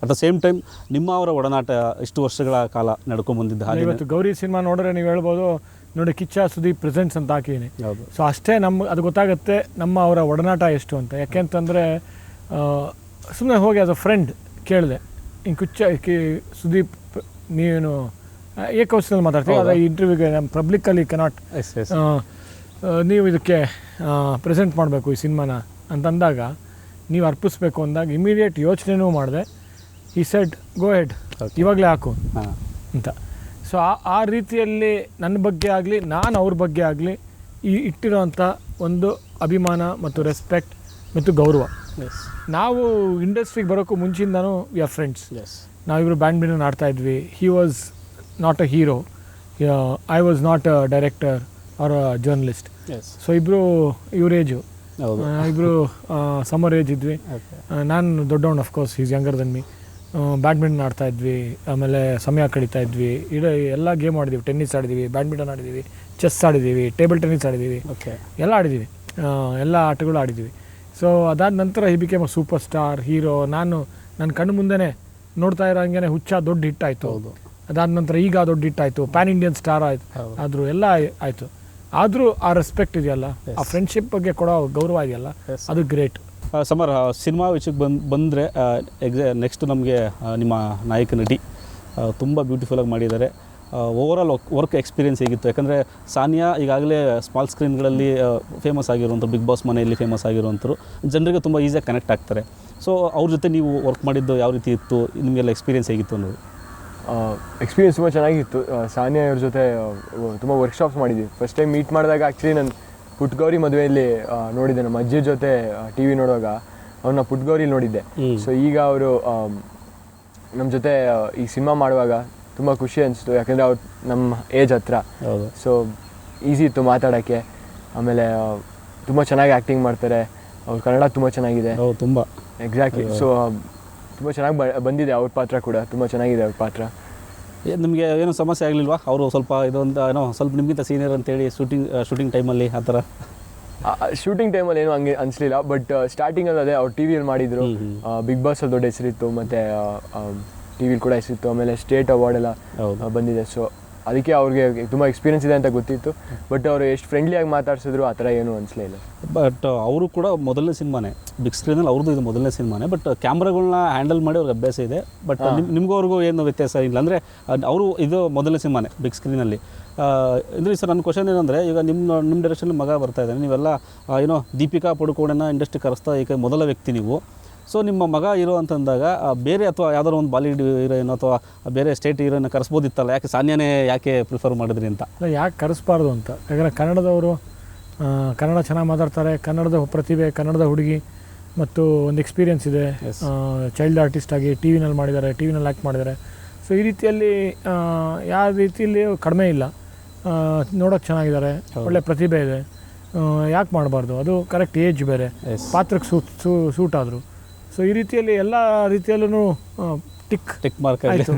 ಅಟ್ ದ ಸೇಮ್ ಟೈಮ್ ನಿಮ್ಮ ಅವರ ಒಡನಾಟ ಇಷ್ಟು ವರ್ಷಗಳ ಕಾಲ ನಡ್ಕೊಂಡ್ಬಂದಿದ್ದ ಹಾಗೆ ಇವತ್ತು ಗೌರಿ ಸಿನಿಮಾ ನೋಡಿದ್ರೆ ನೀವು ಹೇಳ್ಬೋದು ನೋಡಿ ಕಿಚ್ಚ ಸುದೀಪ್ ಪ್ರೆಸೆಂಟ್ಸ್ ಅಂತ ಹಾಕಿದ್ದೀನಿ. ಹೌದು. ಸೊ ಅಷ್ಟೇ ಅದು ಗೊತ್ತಾಗುತ್ತೆ ನಮ್ಮ ಅವರ ಒಡನಾಟ ಎಷ್ಟು ಅಂತ. ಯಾಕೆಂತಂದರೆ ಸುಮ್ಮನೆ ಹೋಗಿ ಆಸ್ ಅ ಫ್ರೆಂಡ್ ಕೇಳಿದೆ, ಹಿಂಗೆ ಸುದೀಪ್ ನೀನು ಏಕವಚನದಲ್ಲಿ ಮಾತಾಡ್ತೀವಿ, ಅದು ಇಂಟರ್ವ್ಯೂಗೆ ನಮ್ಮ ಪಬ್ಲಿಕ್ಕಲ್ಲಿ ಕೆನಾಟ್ ನೀವು ಇದಕ್ಕೆ ಪ್ರೆಸೆಂಟ್ ಮಾಡಬೇಕು ಈ ಸಿನಿಮಾನ ಅಂತಂದಾಗ, ನೀವು ಅರ್ಪಿಸ್ಬೇಕು ಅಂದಾಗ ಇಮಿಡಿಯೇಟ್ ಯೋಚನೆನೂ ಮಾಡಿದೆ. ಈ ಸೆಡ್ ಗೋ ಹೆಡ್, ಇವಾಗಲೇ ಹಾಕು ಅಂತ. ಸೊ ಆ ರೀತಿಯಲ್ಲಿ ನನ್ನ ಬಗ್ಗೆ ಆಗಲಿ ನಾನು ಅವ್ರ ಬಗ್ಗೆ ಆಗಲಿ ಇಟ್ಟಿರೋವಂಥ ಒಂದು ಅಭಿಮಾನ ಮತ್ತು ರೆಸ್ಪೆಕ್ಟ್ ಮತ್ತು ಗೌರವ. ನಾವು ಇಂಡಸ್ಟ್ರಿಗೆ ಬರೋಕ್ಕೂ ಮುಂಚಿಂದನೂ ವಿ ಆರ್ ಫ್ರೆಂಡ್ಸ್. ನಾವಿಬ್ಬರು ಬ್ಯಾಡ್ಮಿಂಟನ್ ಆಡ್ತಾಯಿದ್ವಿ. He was not a hero, I was not a director or a journalist. So ಇಬ್ಬರು ಇವ್ರ ಏಜು, ಇಬ್ಬರು ಸಮರ್ ಏಜ್ ಇದ್ವಿ. ನಾನು ದೊಡ್ಡವನು, of course is younger than me. Badminton ಆಡ್ತಾಯಿದ್ವಿ, ಆಮೇಲೆ ಸಮಯ ಕಳೀತಾ ಇದ್ವಿ, ಎಲ್ಲ ಗೇಮ್ ಆಡಿದ್ದೀವಿ. ಟೆನ್ನಿಸ್ ಆಡಿದ್ದೀವಿ, ಬ್ಯಾಡ್ಮಿಂಟನ್ ಆಡಿದ್ದೀವಿ, ಚೆಸ್ ಆಡಿದ್ದೀವಿ, ಟೇಬಲ್ ಟೆನ್ನಿಸ್ ಆಡಿದ್ದೀವಿ, ಎಲ್ಲ ಆಡಿದ್ದೀವಿ, ಎಲ್ಲ ಆಟಗಳು ಆಡಿದ್ದೀವಿ. ಸೊ ಅದಾದ ನಂತರ he became a super star hero. ನನ್ನ ಕಣ್ಣು ಮುಂದೆನೇ ನೋಡ್ತಾ ಇರೋ ಹಂಗೆ ಹುಚ್ಚ ದೊಡ್ಡ ಹಿಟ್ ಆಯಿತು. ಅದಾದ ನಂತರ ಈಗ ದೊಡ್ಡ ಹಿಟ್ ಆಯಿತು, ಪ್ಯಾನ್ ಇಂಡಿಯನ್ ಸ್ಟಾರ್ ಆಯಿತು, ಆದರೂ ಎಲ್ಲ ಆಯಿತು. ಆದರೂ ಆ ರೆಸ್ಪೆಕ್ಟ್ ಇದೆಯಲ್ಲ, ಆ ಫ್ರೆಂಡ್ಶಿಪ್ ಬಗ್ಗೆ ಕೊಡೋ ಗೌರವ ಇದೆಯಲ್ಲ, ಅದು ಗ್ರೇಟ್. ಸಮರ್ ಸಿನಿಮಾ ವಿಷಯಕ್ಕೆ ಬಂದರೆ ನೆಕ್ಸ್ಟ್ ನಮಗೆ ನಿಮ್ಮ ನಾಯಕ ನಟಿ ತುಂಬ ಬ್ಯೂಟಿಫುಲ್ಲಾಗಿ ಮಾಡಿದ್ದಾರೆ. ಓವರಾಲ್ ವರ್ಕ್ ಎಕ್ಸ್ಪೀರಿಯೆನ್ಸ್ ಹೇಗಿತ್ತು? ಯಾಕಂದರೆ ಸಾನಿಯಾ ಈಗಾಗಲೇ ಸ್ಮಾಲ್ ಸ್ಕ್ರೀನ್ಗಳಲ್ಲಿ ಫೇಮಸ್ ಆಗಿರುವಂಥರು, ಬಿಗ್ ಬಾಸ್ ಮನೆಯಲ್ಲಿ ಫೇಮಸ್ ಆಗಿರುವಂಥರು, ಜನರಿಗೆ ತುಂಬ ಈಸಿಯಾಗಿ ಕನೆಕ್ಟ್ ಆಗ್ತಾರೆ. ಸೊ ಅವ್ರ ಜೊತೆ ನೀವು ವರ್ಕ್ ಮಾಡಿದ್ದು ಯಾವ ರೀತಿ ಇತ್ತು, ನಿಮಗೆಲ್ಲ ಎಕ್ಸ್ಪೀರಿಯೆನ್ಸ್ ಹೇಗಿತ್ತು ಅನ್ನೋದು? ಎಕ್ಸ್ಪೀರಿಯೆನ್ಸ್ ತುಂಬ ಚೆನ್ನಾಗಿತ್ತು. ಸಾನಿಯಾ ಅವ್ರ ಜೊತೆ ತುಂಬ ವರ್ಕ್ಶಾಪ್ಸ್ ಮಾಡಿದ್ವಿ. ಫಸ್ಟ್ ಟೈಮ್ ಮೀಟ್ ಮಾಡಿದಾಗ ಆ್ಯಕ್ಚುಲಿ ನಾನು ಪುಟ್ಗೌರಿ ಮದುವೆಯಲ್ಲಿ ನೋಡಿದ್ದೆ. ನಮ್ಮ ಅಜ್ಜಿ ಜೊತೆ ಟಿ ವಿ ನೋಡುವಾಗ ಅವ್ರನ್ನ ಪುಟ್ಗೌರಿಲಿ ನೋಡಿದ್ದೆ. ಸೊ ಈಗ ಅವರು ನಮ್ಮ ಜೊತೆ ಈ ಸಿನಿಮಾ ಮಾಡುವಾಗ ತುಂಬ ಖುಷಿ ಅನಿಸ್ತು, ಯಾಕೆಂದರೆ ಅವ್ರು ನಮ್ಮ ಏಜ್ ಹತ್ರ. ಸೊ ಈಸಿ ಇತ್ತು ಮಾತಾಡೋಕ್ಕೆ. ಆಮೇಲೆ ತುಂಬ ಚೆನ್ನಾಗಿ ಆ್ಯಕ್ಟಿಂಗ್ ಮಾಡ್ತಾರೆ. ಅವ್ರ ಕನ್ನಡ ತುಂಬ ಚೆನ್ನಾಗಿದೆ. ತುಂಬ ಎಕ್ಸಾಕ್ಟ್ಲಿ. ಸೊ ತುಂಬ ಚೆನ್ನಾಗಿ ಬಂದಿದೆ ಅವ್ರ ಪಾತ್ರ ಕೂಡ, ತುಂಬ ಚೆನ್ನಾಗಿದೆ ಅವ್ರ ಪಾತ್ರ. ನಿಮಗೆ ಏನೂ ಸಮಸ್ಯೆ ಆಗಲಿಲ್ವಾ? ಅವರು ಸ್ವಲ್ಪ ಇದೊಂದು ಏನೋ ಸ್ವಲ್ಪ ನಿಮಗಿಂತ ಸೀನಿಯರ್ ಅಂತೇಳಿ ಶೂಟಿಂಗ್ ಟೈಮಲ್ಲಿ ಆ ಥರ? ಶೂಟಿಂಗ್ ಟೈಮಲ್ಲಿ ಏನೂ ಹಂಗೆ ಅನಿಸ್ಲಿಲ್ಲ. ಬಟ್ ಸ್ಟಾರ್ಟಿಂಗಲ್ಲಿ ಅದೇ ಅವ್ರು ಟಿ ವಿಯಲ್ಲಿ ಮಾಡಿದರು. ಬಿಗ್ ಬಾಸಲ್ಲಿ ದೊಡ್ಡ ಹೆಸರಿತ್ತು, ಮತ್ತು ಟಿ ವಿಲಿ ಕೂಡ ಹೆಸರಿತ್ತು. ಆಮೇಲೆ ಸ್ಟೇಟ್ ಅವಾರ್ಡ್ ಎಲ್ಲ ಬಂದಿದೆ. ಸೊ ಅದಕ್ಕೆ ಅವ್ರಿಗೆ ತುಂಬ ಎಕ್ಸ್ಪೀರಿಯನ್ಸ್ ಇದೆ ಅಂತ ಗೊತ್ತಿತ್ತು. ಬಟ್ ಅವರು ಎಷ್ಟು ಫ್ರೆಂಡ್ಲಿಯಾಗಿ ಮಾತಾಡ್ಸಿದ್ರು ಆ ಥರ ಏನೂ ಅನಿಸ್ಲೇ ಇಲ್ಲ. ಬಟ್ ಅವರು ಕೂಡ ಮೊದಲನೇ ಸಿನಿಮಾನೇ, ಬಿಗ್ ಸ್ಕ್ರೀನಲ್ಲಿ ಅವ್ರದ್ದು ಇದು ಮೊದಲನೇ ಸಿನಿಮಾನೇ. ಬಟ್ ಕ್ಯಾಮ್ರಾಗಳನ್ನ ಹ್ಯಾಂಡಲ್ ಮಾಡಿ ಅವ್ರಿಗೆ ಅಭ್ಯಾಸ ಇದೆ. ಬಟ್ ನಿಮಗೂ ಅವ್ರಿಗೂ ಏನು ವ್ಯತ್ಯಾಸ ಇಲ್ಲ. ಅಂದರೆ ಅವರು ಇದು ಮೊದಲನೇ ಸಿನಿಮಾನೇ ಬಿಗ್ ಸ್ಕ್ರೀನಲ್ಲಿ. ಅಂದರೆ ಸರ್ ನನ್ನ ಕ್ವಶನ್ ಏನಂದರೆ, ಈಗ ನಿಮ್ಮ ಡೈರೆಕ್ಷನಲ್ಲಿ ಮಗ ಬರ್ತಾ ಇದ್ದಾನೆ, ನೀವೆಲ್ಲ ಏನೋ ದೀಪಿಕಾ ಪಡುಕೋಣೆನ ಇಂಡಸ್ಟ್ರಿ ಕರೆಸ್ತಾ ಈಗ ಮೊದಲ ವ್ಯಕ್ತಿ ನೀವು. ಸೊ ನಿಮ್ಮ ಮಗ ಹೀರೋ ಅಂತಂದಾಗ ಬೇರೆ ಅಥವಾ ಯಾವ್ದಾದ್ರು ಒಂದು ಬಾಲಿವುಡ್ ಹೀರೋಯಿನ್ ಅಥವಾ ಬೇರೆ ಸ್ಟೇಟ್ ಹೀರೋಯಿನ್ ಕರೆಸ್ಬೋದಿತ್ತಲ್ಲ, ಯಾಕೆ ಸಾನ್ಯಾನೇ ಯಾಕೆ ಪ್ರಿಫರ್ ಮಾಡಿದ್ರಿ ಅಂತ? ಯಾಕೆ ಕರೆಸ್ಬಾರ್ದು ಅಂತ. ಯಾಕಂದರೆ ಕನ್ನಡದವರು ಕನ್ನಡ ಚೆನ್ನಾಗಿ ಮಾತಾಡ್ತಾರೆ, ಕನ್ನಡದ ಪ್ರತಿಭೆ, ಕನ್ನಡದ ಹುಡುಗಿ, ಮತ್ತು ಒಂದು ಎಕ್ಸ್ಪೀರಿಯೆನ್ಸ್ ಇದೆ. ಚೈಲ್ಡ್ ಆರ್ಟಿಸ್ಟ್ ಆಗಿ ಟಿ ವಿನಲ್ಲಿ ಮಾಡಿದ್ದಾರೆ, ಟಿ ವಿನಲ್ಲಿ ಆ್ಯಕ್ಟ್ ಮಾಡಿದ್ದಾರೆ. ಸೊ ಈ ರೀತಿಯಲ್ಲಿ ಯಾವ ರೀತಿಯಲ್ಲಿ ಕಡಿಮೆ ಇಲ್ಲ, ನೋಡೋಕ್ಕೆ ಚೆನ್ನಾಗಿದ್ದಾರೆ, ಒಳ್ಳೆ ಪ್ರತಿಭೆ ಇದೆ, ಯಾಕೆ ಮಾಡಬಾರ್ದು? ಅದು ಕರೆಕ್ಟ್ ಏಜ್ ಬೇರೆ, ಪಾತ್ರಕ್ಕೆ ಸೂಟ್ ಆದರು. ಸೊ ಈ ರೀತಿಯಲ್ಲಿ ಎಲ್ಲ ರೀತಿಯಲ್ಲೂ ಟಿಕ್ ಮಾರ್ಕ್ ಆಯಿತು.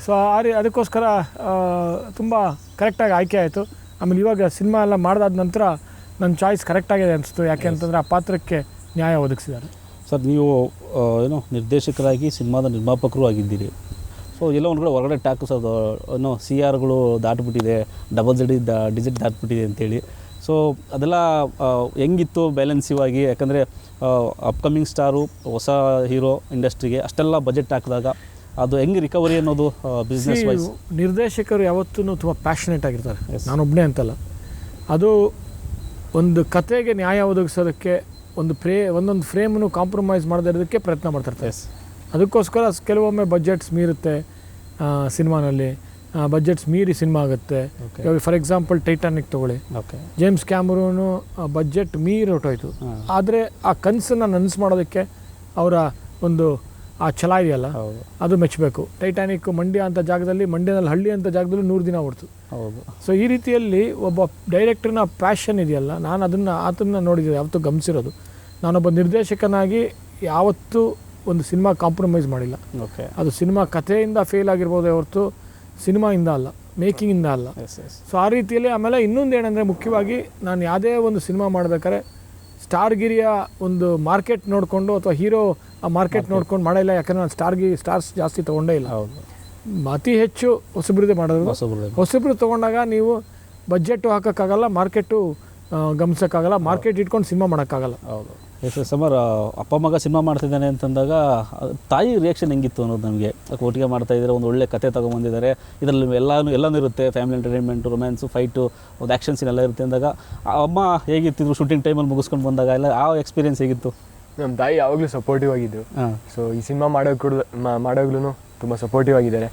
ಸೊ ಅದಕ್ಕೋಸ್ಕರ ತುಂಬ ಕರೆಕ್ಟಾಗಿ ಆಯ್ಕೆ ಆಯಿತು. ಆಮೇಲೆ ಇವಾಗ ಸಿನಿಮಾ ಎಲ್ಲ ಮಾಡಿದಾದ ನಂತರ ನನ್ನ ಚಾಯ್ಸ್ ಕರೆಕ್ಟಾಗಿದೆ ಅನಿಸ್ತು. ಯಾಕೆ ಅಂತಂದರೆ ಆ ಪಾತ್ರಕ್ಕೆ ನ್ಯಾಯ ಒದಗಿಸಿದ್ದಾರೆ. ಸರ್ ನೀವು ಏನೋ ನಿರ್ದೇಶಕರಾಗಿ ಸಿನಿಮಾದ ನಿರ್ಮಾಪಕರು ಆಗಿದ್ದೀರಿ. ಸೊ ಎಲ್ಲ ಒಂದು ಕಡೆ ಹೊರಗಡೆ ಟ್ಯಾಕ್ಸ್ ಅದು ಏನೋ CRಗಳು ದಾಟ್ಬಿಟ್ಟಿದೆ, ಡಿಜಿಟ್ ದಾಟ್ಬಿಟ್ಟಿದೆ ಅಂತೇಳಿ. ಸೊ ಅದೆಲ್ಲ ಹೆಂಗಿತ್ತು ಬ್ಯಾಲೆನ್ಸಿವ್ ಆಗಿ? ಯಾಕಂದರೆ ಅಪ್ಕಮಿಂಗ್ ಸ್ಟಾರು, ಹೊಸ ಹೀರೋ ಇಂಡಸ್ಟ್ರಿಗೆ ಅಷ್ಟೆಲ್ಲ ಬಜೆಟ್ ಹಾಕಿದಾಗ ಅದು ಹೆಂಗೆ ರಿಕವರಿ ಅನ್ನೋದು ಬಿಸ್ನೆಸ್ ವೈಸ್? ನಿರ್ದೇಶಕರು ಯಾವತ್ತೂ ತುಂಬ ಪ್ಯಾಷನೇಟ್ ಆಗಿರ್ತಾರೆ, ನಾನೊಬ್ಬನೇ ಅಂತಲ್ಲ. ಅದು ಒಂದು ಕತೆಗೆ ನ್ಯಾಯ ಒದಗಿಸೋದಕ್ಕೆ ಒಂದೊಂದು ಫ್ರೇಮನ್ನು ಕಾಂಪ್ರಮೈಸ್ ಮಾಡದೇ ಇರೋದಕ್ಕೆ ಪ್ರಯತ್ನ ಮಾಡ್ತಿರ್ತಾರೆ. ಅದಕ್ಕೋಸ್ಕರ ಕೆಲವೊಮ್ಮೆ ಬಜೆಟ್ಸ್ ಮೀರುತ್ತೆ ಸಿನಿಮಾನಲ್ಲಿ, ಬಜೆಟ್ಸ್ ಮೀರಿ ಸಿನಿಮಾ ಆಗುತ್ತೆ. ಫಾರ್ ಎಕ್ಸಾಂಪಲ್ ಟೈಟಾನಿಕ್ ತೊಗೊಳ್ಳಿ, ಜೇಮ್ಸ್ ಕ್ಯಾಮರೂನು ಬಜೆಟ್ ಮೀರಿ ಹೊರಟೋಯ್ತು. ಆದರೆ ಆ ಕನಸನ್ನು ನನಸು ಮಾಡೋದಕ್ಕೆ ಅವರ ಒಂದು ಆ ಛಲ ಇದೆಯಲ್ಲ, ಅದು ಮೆಚ್ಚಬೇಕು. ಟೈಟಾನಿಕ್ ಮಂಡ್ಯ ಅಂತ ಜಾಗದಲ್ಲಿ, ಮಂಡ್ಯದಲ್ಲಿ ಹಳ್ಳಿ ಅಂತ ಜಾಗದಲ್ಲಿ 100 ದಿನ ಓಡ್ತು. ಸೊ ಈ ರೀತಿಯಲ್ಲಿ ಒಬ್ಬ ಡೈರೆಕ್ಟ್ರನ್ನ ಪ್ಯಾಷನ್ ಇದೆಯಲ್ಲ, ನಾನು ಅದನ್ನು ನೋಡಿದ್ದೆ, ಯಾವತ್ತೂ ಗಮನಿಸಿರೋದು. ನಾನೊಬ್ಬ ನಿರ್ದೇಶಕನಾಗಿ ಯಾವತ್ತೂ ಒಂದು ಸಿನಿಮಾ ಕಾಂಪ್ರಮೈಸ್ ಮಾಡಿಲ್ಲ. ಓಕೆ. ಅದು ಸಿನಿಮಾ ಕಥೆಯಿಂದ ಫೇಲ್ ಆಗಿರ್ಬೋದೇ ಹೊರತು ಸಿನಿಮಾಯಿಂದ ಅಲ್ಲ, ಮೇಕಿಂಗಿಂದ ಅಲ್ಲ. ಸೊ ಆ ರೀತಿಯಲ್ಲಿ ಆಮೇಲೆ ಇನ್ನೊಂದು ಏನಂದರೆ ಮುಖ್ಯವಾಗಿ ನಾನು ಯಾವುದೇ ಒಂದು ಸಿನಿಮಾ ಮಾಡಬೇಕಾದ್ರೆ ಸ್ಟಾರ್ಗಿರಿಯ ಒಂದು ಮಾರ್ಕೆಟ್ ನೋಡಿಕೊಂಡು ಅಥವಾ ಹೀರೋ ಆ ಮಾರ್ಕೆಟ್ ನೋಡ್ಕೊಂಡು ಮಾಡಿಲ್ಲ. ಯಾಕಂದರೆ ನಾನು ಸ್ಟಾರ್ಸ್ ಜಾಸ್ತಿ ತೊಗೊಂಡೇ ಇಲ್ಲ. ಹೌದು. ಅತಿ ಹೆಚ್ಚು ಹೊಸಬ್ರದ್ದೇ ಮಾಡೋದು. ಹೊಸಬ್ರು ತೊಗೊಂಡಾಗ ನೀವು ಬಜೆಟು ಹಾಕೋಕ್ಕಾಗಲ್ಲ, ಮಾರ್ಕೆಟು ಗಮನಿಸೋಕ್ಕಾಗಲ್ಲ, ಮಾರ್ಕೆಟ್ ಇಟ್ಕೊಂಡು ಸಿನಿಮಾ ಮಾಡೋಕ್ಕಾಗಲ್ಲ. ಹೌದು. ಎಸ್ ಸಮರ್, ಅಪ್ಪ ಮಗ ಸಿನಿಮಾ ಮಾಡ್ತಿದ್ದಾನೆ ಅಂತಂದಾಗ ತಾಯಿ ರಿಯಾಕ್ಷನ್ ಹೆಂಗಿತ್ತು ಅನ್ನೋದು ನಮಗೆ. ಒಟ್ಟಿಗೆ ಮಾಡ್ತಾ ಇದ್ದಾರೆ, ಒಂದು ಒಳ್ಳೆ ಕತೆ ತೊಗೊಂಬಂದಿದ್ದಾರೆ, ಇದರಲ್ಲಿ ಎಲ್ಲನೂ ಇರುತ್ತೆ, ಫ್ಯಾಮಿಲಿ ಎಂಟರ್ಟೈನ್ಮೆಂಟು, ರೊಮ್ಯಾನ್ಸು, ಫೈಟು, ಒಂದು ಆ್ಯಕ್ಷನ್ ಸೀನ್ ಎಲ್ಲ ಇರುತ್ತೆ ಅಂದಾಗ ಅಮ್ಮ ಹೇಗಿತ್ತಿದ್ರು ಶೂಟಿಂಗ್ ಟೈಮಲ್ಲಿ ಮುಗಿಸ್ಕೊಂಡು ಬಂದಾಗ ಎಲ್ಲ ಆ ಎಕ್ಸ್ಪೀರಿಯನ್ಸ್ ಹೇಗಿತ್ತು? ನಮ್ಮ ತಾಯಿ ಯಾವಾಗಲೂ ಸಪೋರ್ಟಿವ್ ಆಗಿದ್ದು. ಸೊ ಈ ಸಿನಿಮಾ ಮಾಡೋಗ್ಲೂ ತುಂಬ ಸಪೋರ್ಟಿವ್ ಆಗಿದ್ದಾರೆ.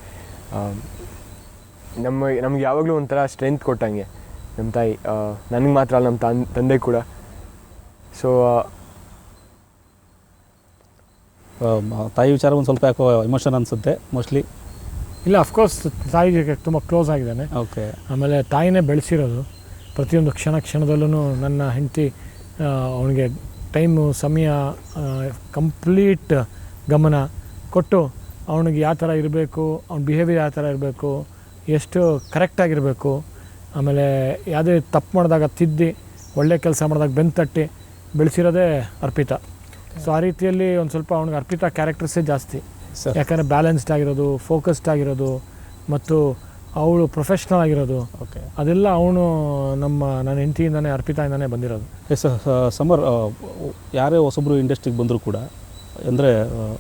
ನಮ್ಗೆ ಯಾವಾಗಲೂ ಒಂಥರ ಸ್ಟ್ರೆಂತ್ ಕೊಟ್ಟಂಗೆ ನಮ್ಮ ತಾಯಿ. ನನಗೆ ಮಾತ್ರ ಅಲ್ಲ, ನಮ್ಮ ತಂದೆ ಕೂಡ. ಸೊ ತಾಯಿ ವಿಚಾರ ಒಂದು ಸ್ವಲ್ಪ ಯಾಕೋ ಎಮೋಷನ್ ಅನಿಸುತ್ತೆ ಮೋಸ್ಟ್ಲಿ. ಇಲ್ಲ, ಅಫ್ಕೋರ್ಸ್ ತಾಯಿಗೆ ತುಂಬ ಕ್ಲೋಸ್ ಆಗಿದ್ದಾನೆ. ಓಕೆ. ಆಮೇಲೆ ತಾಯಿನೇ ಬೆಳೆಸಿರೋದು. ಪ್ರತಿಯೊಂದು ಕ್ಷಣದಲ್ಲೂ ನನ್ನ ಹೆಂಡತಿ ಅವನಿಗೆ ಟೈಮು, ಸಮಯ, ಕಂಪ್ಲೀಟ್ ಗಮನ ಕೊಟ್ಟು ಅವನಿಗೆ ಯಾವ ಥರ ಇರಬೇಕು, ಅವ್ನ ಬಿಹೇವಿಯರ್ ಯಾವ ಥರ ಇರಬೇಕು, ಎಷ್ಟು ಕರೆಕ್ಟಾಗಿರಬೇಕು, ಆಮೇಲೆ ಯಾವುದೇ ತಪ್ಪು ಮಾಡಿದಾಗ ತಿದ್ದಿ ಒಳ್ಳೆ ಕೆಲಸ ಮಾಡಿದಾಗ ಬೆನ್ನು ತಟ್ಟಿ ಬೆಳೆಸಿರೋದೇ ಅರ್ಪಿತಾ. ಸೊ ಆ ರೀತಿಯಲ್ಲಿ ಒಂದು ಸ್ವಲ್ಪ ಅವ್ನಿಗೆ ಅರ್ಪಿತಾ ಕ್ಯಾರೆಕ್ಟರ್ಸೇ ಜಾಸ್ತಿ. ಯಾಕಂದರೆ ಬ್ಯಾಲೆನ್ಸ್ಡ್ ಆಗಿರೋದು, ಫೋಕಸ್ಡ್ ಆಗಿರೋದು ಮತ್ತು ಅವಳು ಪ್ರೊಫೆಷ್ನಲ್ ಆಗಿರೋದು. ಓಕೆ. ಅದೆಲ್ಲ ಅವನು ನನ್ನ ಹೆಂಡತಿಯಿಂದನೇ, ಅರ್ಪಿತಾಯಿಂದನೇ ಬಂದಿರೋದು. ಎಸ್ ಸಮರ್, ಯಾರೇ ಹೊಸಬ್ರು ಇಂಡಸ್ಟ್ರಿಗೆ ಬಂದರೂ ಕೂಡ ಅಂದರೆ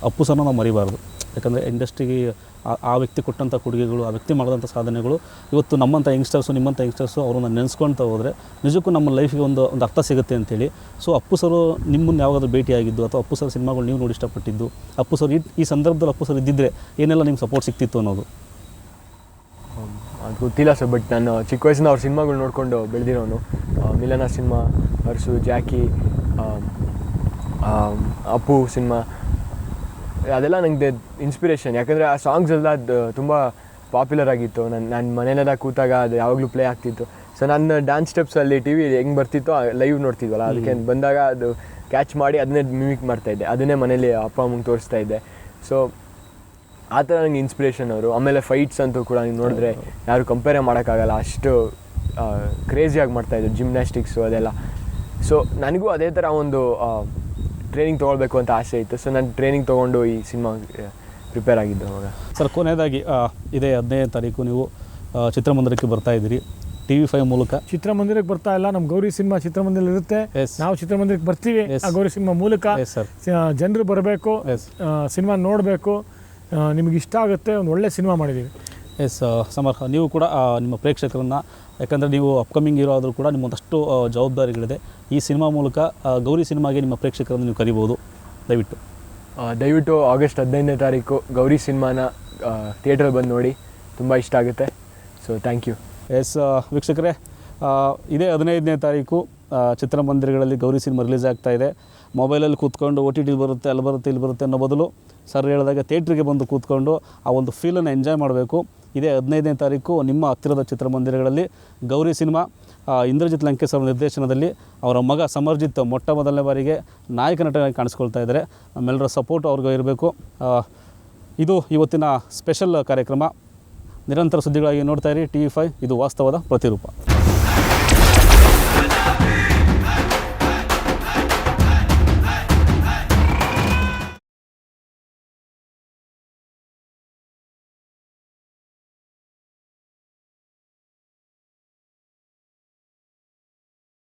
ಅಪ್ಪು ಸರ್ನ ನಾವು ಮರಿಬಾರ್ದು. ಯಾಕಂದರೆ ಇಂಡಸ್ಟ್ರಿಗೆ ಆ ವ್ಯಕ್ತಿ ಕೊಟ್ಟಂಥ ಕೊಡುಗೆಗಳು, ಆ ವ್ಯಕ್ತಿ ಮಾಡಿದಂಥ ಸಾಧನೆಗಳು ಇವತ್ತು ನಮ್ಮಂಥ ಯಂಗ್ಸ್ಟರ್ಸು, ನಿಮ್ಮಂಥ ಯಂಗ್ಸ್ಟರ್ಸು ಅವ್ರನ್ನ ನೆನೆಸ್ಕೊಳ್ತಾ ಹೋದರೆ ನಿಜಕ್ಕೂ ನಮ್ಮ ಲೈಫಿಗೆ ಒಂದು ಅರ್ಥ ಸಿಗುತ್ತೆ ಅಂತೇಳಿ. ಸೊ ಅಪ್ಪು ಸರು ನಿಮ್ಮನ್ನು ಯಾವಾಗಾದ್ರೂ ಭೇಟಿಯಾಗಿದ್ದು ಅಥವಾ ಅಪ್ಪು ಸರ್ ಸಿನಿಮಾಗಳು ನೀವು ನೋಡಿ ಇಷ್ಟಪಟ್ಟಿದ್ದು, ಅಪ್ಪು ಸರ್ ಈ ಸಂದರ್ಭದಲ್ಲಿ ಅಪ್ಪು ಸರ್ ಇದ್ದಿದ್ದರೆ ಏನೆಲ್ಲ ನಿಮ್ಗೆ ಸಪೋರ್ಟ್ ಸಿಗ್ತಿತ್ತು ಅನ್ನೋದು? ಅದು ಗೊತ್ತಿಲ್ಲ ಸರ್, ಬಟ್ ನಾನು ಚಿಕ್ಕ ವಯಸ್ಸಿನ ಅವ್ರ ಸಿನಿಮಾಗಳು ನೋಡಿಕೊಂಡು ಬೆಳೆದಿರೋನು. ಮಿಲನ ಸಿನಿಮಾ, ಅರ್ಸು, ಜಾಕಿ, ಅಪ್ಪು ಸಿನಿಮಾ, ಅದೆಲ್ಲ ನನಗೆ ಇನ್ಸ್ಪಿರೇಷನ್. ಯಾಕಂದರೆ ಆ ಸಾಂಗ್ಸ್ ಎಲ್ಲ ತುಂಬ ಪಾಪ್ಯುಲರ್ ಆಗಿತ್ತು. ನಾನು ಮನೇಲೆಲ್ಲ ಕೂತಾಗ ಅದು ಯಾವಾಗಲೂ ಪ್ಲೇ ಆಗ್ತಿತ್ತು. ಸೊ ನನ್ನ ಡ್ಯಾನ್ಸ್ ಸ್ಟೆಪ್ಸಲ್ಲಿ ಟಿ ವಿ ಹೆಂಗೆ ಬರ್ತಿತ್ತೋ ಲೈವ್ ನೋಡ್ತಿದ್ವಲ್ಲ, ಅದಕ್ಕೆ ಬಂದಾಗ ಅದು ಕ್ಯಾಚ್ ಮಾಡಿ ಅದನ್ನೇ ಮಿಮಿಕ್ ಮಾಡ್ತಾಯಿದ್ದೆ, ಅದನ್ನೇ ಮನೇಲಿ ಅಪ್ಪ ಅಮ್ಮಂಗೆ ತೋರಿಸ್ತಾ ಇದ್ದೆ. ಸೊ ಆ ಥರ ನನಗೆ ಇನ್ಸ್ಪಿರೇಷನ್ ಅವರು. ಆಮೇಲೆ ಫೈಟ್ಸ್ ಅಂತೂ ಕೂಡ ನೀವು ನೋಡಿದ್ರೆ ಯಾರು ಕಂಪೇರೇ ಮಾಡೋಕ್ಕಾಗಲ್ಲ, ಅಷ್ಟು ಕ್ರೇಜಿಯಾಗಿ ಮಾಡ್ತಾಯಿದ್ರು ಜಿಮ್ನಾಸ್ಟಿಕ್ಸು ಅದೆಲ್ಲ. ಸೊ ನನಗೂ ಅದೇ ಥರ ಒಂದು ಟ್ರೈನಿಂಗ್ ತೊಗೊಳ್ಬೇಕು ಅಂತ ಆಸೆ ಇತ್ತು. ಸೊ ನಾನು ಟ್ರೈನಿಂಗ್ ತೊಗೊಂಡು ಈ ಸಿನಿಮಾ ಪ್ರಿಪೇರ್ ಆಗಿದ್ದು ಅವಾಗ. ಸರ್, ಕೊನೆಯದಾಗಿ ಇದೇ 15ನೇ ತಾರೀಕು ನೀವು ಚಿತ್ರಮಂದಿರಕ್ಕೆ ಬರ್ತಾ ಇದ್ದೀರಿ TV5 ಮೂಲಕ. ಚಿತ್ರಮಂದಿರಕ್ಕೆ ಬರ್ತಾ ಇಲ್ಲ, ನಮ್ಮ ಗೌರಿ ಸಿನಿಮಾ ಚಿತ್ರಮಂದಿರ ಇರುತ್ತೆ, ನಾವು ಚಿತ್ರಮಂದಿರಕ್ಕೆ ಬರ್ತೀವಿ. ಆ ಗೌರಿ ಸಿನಿಮಾ ಮೂಲಕ ಜನರು ಬರಬೇಕು, ಸಿನಿಮಾ ನೋಡಬೇಕು, ನಿಮಗೆ ಇಷ್ಟ ಆಗುತ್ತೆ, ಒಂದು ಒಳ್ಳೆ ಸಿನಿಮಾ ಮಾಡಿದ್ದೀವಿ. ಎಸ್ ಸಮರ್, ನೀವು ಕೂಡ ನಿಮ್ಮ ಪ್ರೇಕ್ಷಕರನ್ನು, ಯಾಕಂದರೆ ನೀವು ಅಪ್ಕಮಿಂಗ್ ಹೀರೋ ಆದರೂ ಕೂಡ ನಿಮ್ಮೊಂದಷ್ಟು ಜವಾಬ್ದಾರಿಗಳಿದೆ, ಈ ಸಿನಿಮಾ ಮೂಲಕ ಗೌರಿ ಸಿನಿಮಾಗೆ ನಿಮ್ಮ ಪ್ರೇಕ್ಷಕರನ್ನು ನೀವು ಕರಿಬೋದು. ದಯವಿಟ್ಟು ಆಗಸ್ಟ್ 15ನೇ ತಾರೀಕು ಗೌರಿ ಸಿನಿಮಾನ ಥಿಯೇಟ್ರಲ್ಲಿ ಬಂದು ನೋಡಿ, ತುಂಬ ಇಷ್ಟ ಆಗುತ್ತೆ. So thank you. ಎಸ್ ವೀಕ್ಷಕರೇ, ಇದೇ 15ನೇ ತಾರೀಕು ಚಿತ್ರಮಂದಿರಗಳಲ್ಲಿ ಗೌರಿ ಸಿನಿಮಾ ರಿಲೀಸ್ ಆಗ್ತಾ ಇದೆ. ಮೊಬೈಲಲ್ಲಿ ಕೂತ್ಕೊಂಡು OTT ಬರುತ್ತೆ, ಅಲ್ಲಿ ಬರುತ್ತೆ, ಇಲ್ಲಿ ಬರುತ್ತೆ ಅನ್ನೋ ಬದಲು ಸರ್ ಹೇಳಿದಾಗ ಥಿಯೇಟ್ರಿಗೆ ಬಂದು ಕೂತ್ಕೊಂಡು ಆ ಒಂದು ಫೀಲನ್ನು ಎಂಜಾಯ್ ಮಾಡಬೇಕು. ಇದೇ 15ನೇ ತಾರೀಕು ನಿಮ್ಮ ಹತ್ತಿರದ ಚಿತ್ರಮಂದಿರಗಳಲ್ಲಿ ಗೌರಿ ಸಿನಿಮಾ ಇಂದ್ರಜಿತ್ ಲಂಕೇಶ್ ಅವರ ನಿರ್ದೇಶನದಲ್ಲಿ ಅವರ ಮಗ ಸಮರ್ಜಿತ್ ಮೊಟ್ಟ ಮೊದಲನೇ ಬಾರಿಗೆ ನಾಯಕ ನಟನಾಗಿ ಕಾಣಿಸ್ಕೊಳ್ತಾ ಇದ್ದಾರೆ. ನಮ್ಮೆಲ್ಲರ ಸಪೋರ್ಟ್ ಅವ್ರಿಗೆ ಇರಬೇಕು. ಇದು ಇವತ್ತಿನ ಸ್ಪೆಷಲ್ ಕಾರ್ಯಕ್ರಮ. ನಿರಂತರ ಸುದ್ದಿಗಳಾಗಿ ನೋಡ್ತಾ ಇರಿ TV5, ಇದು ವಾಸ್ತವದ ಪ್ರತಿರೂಪ.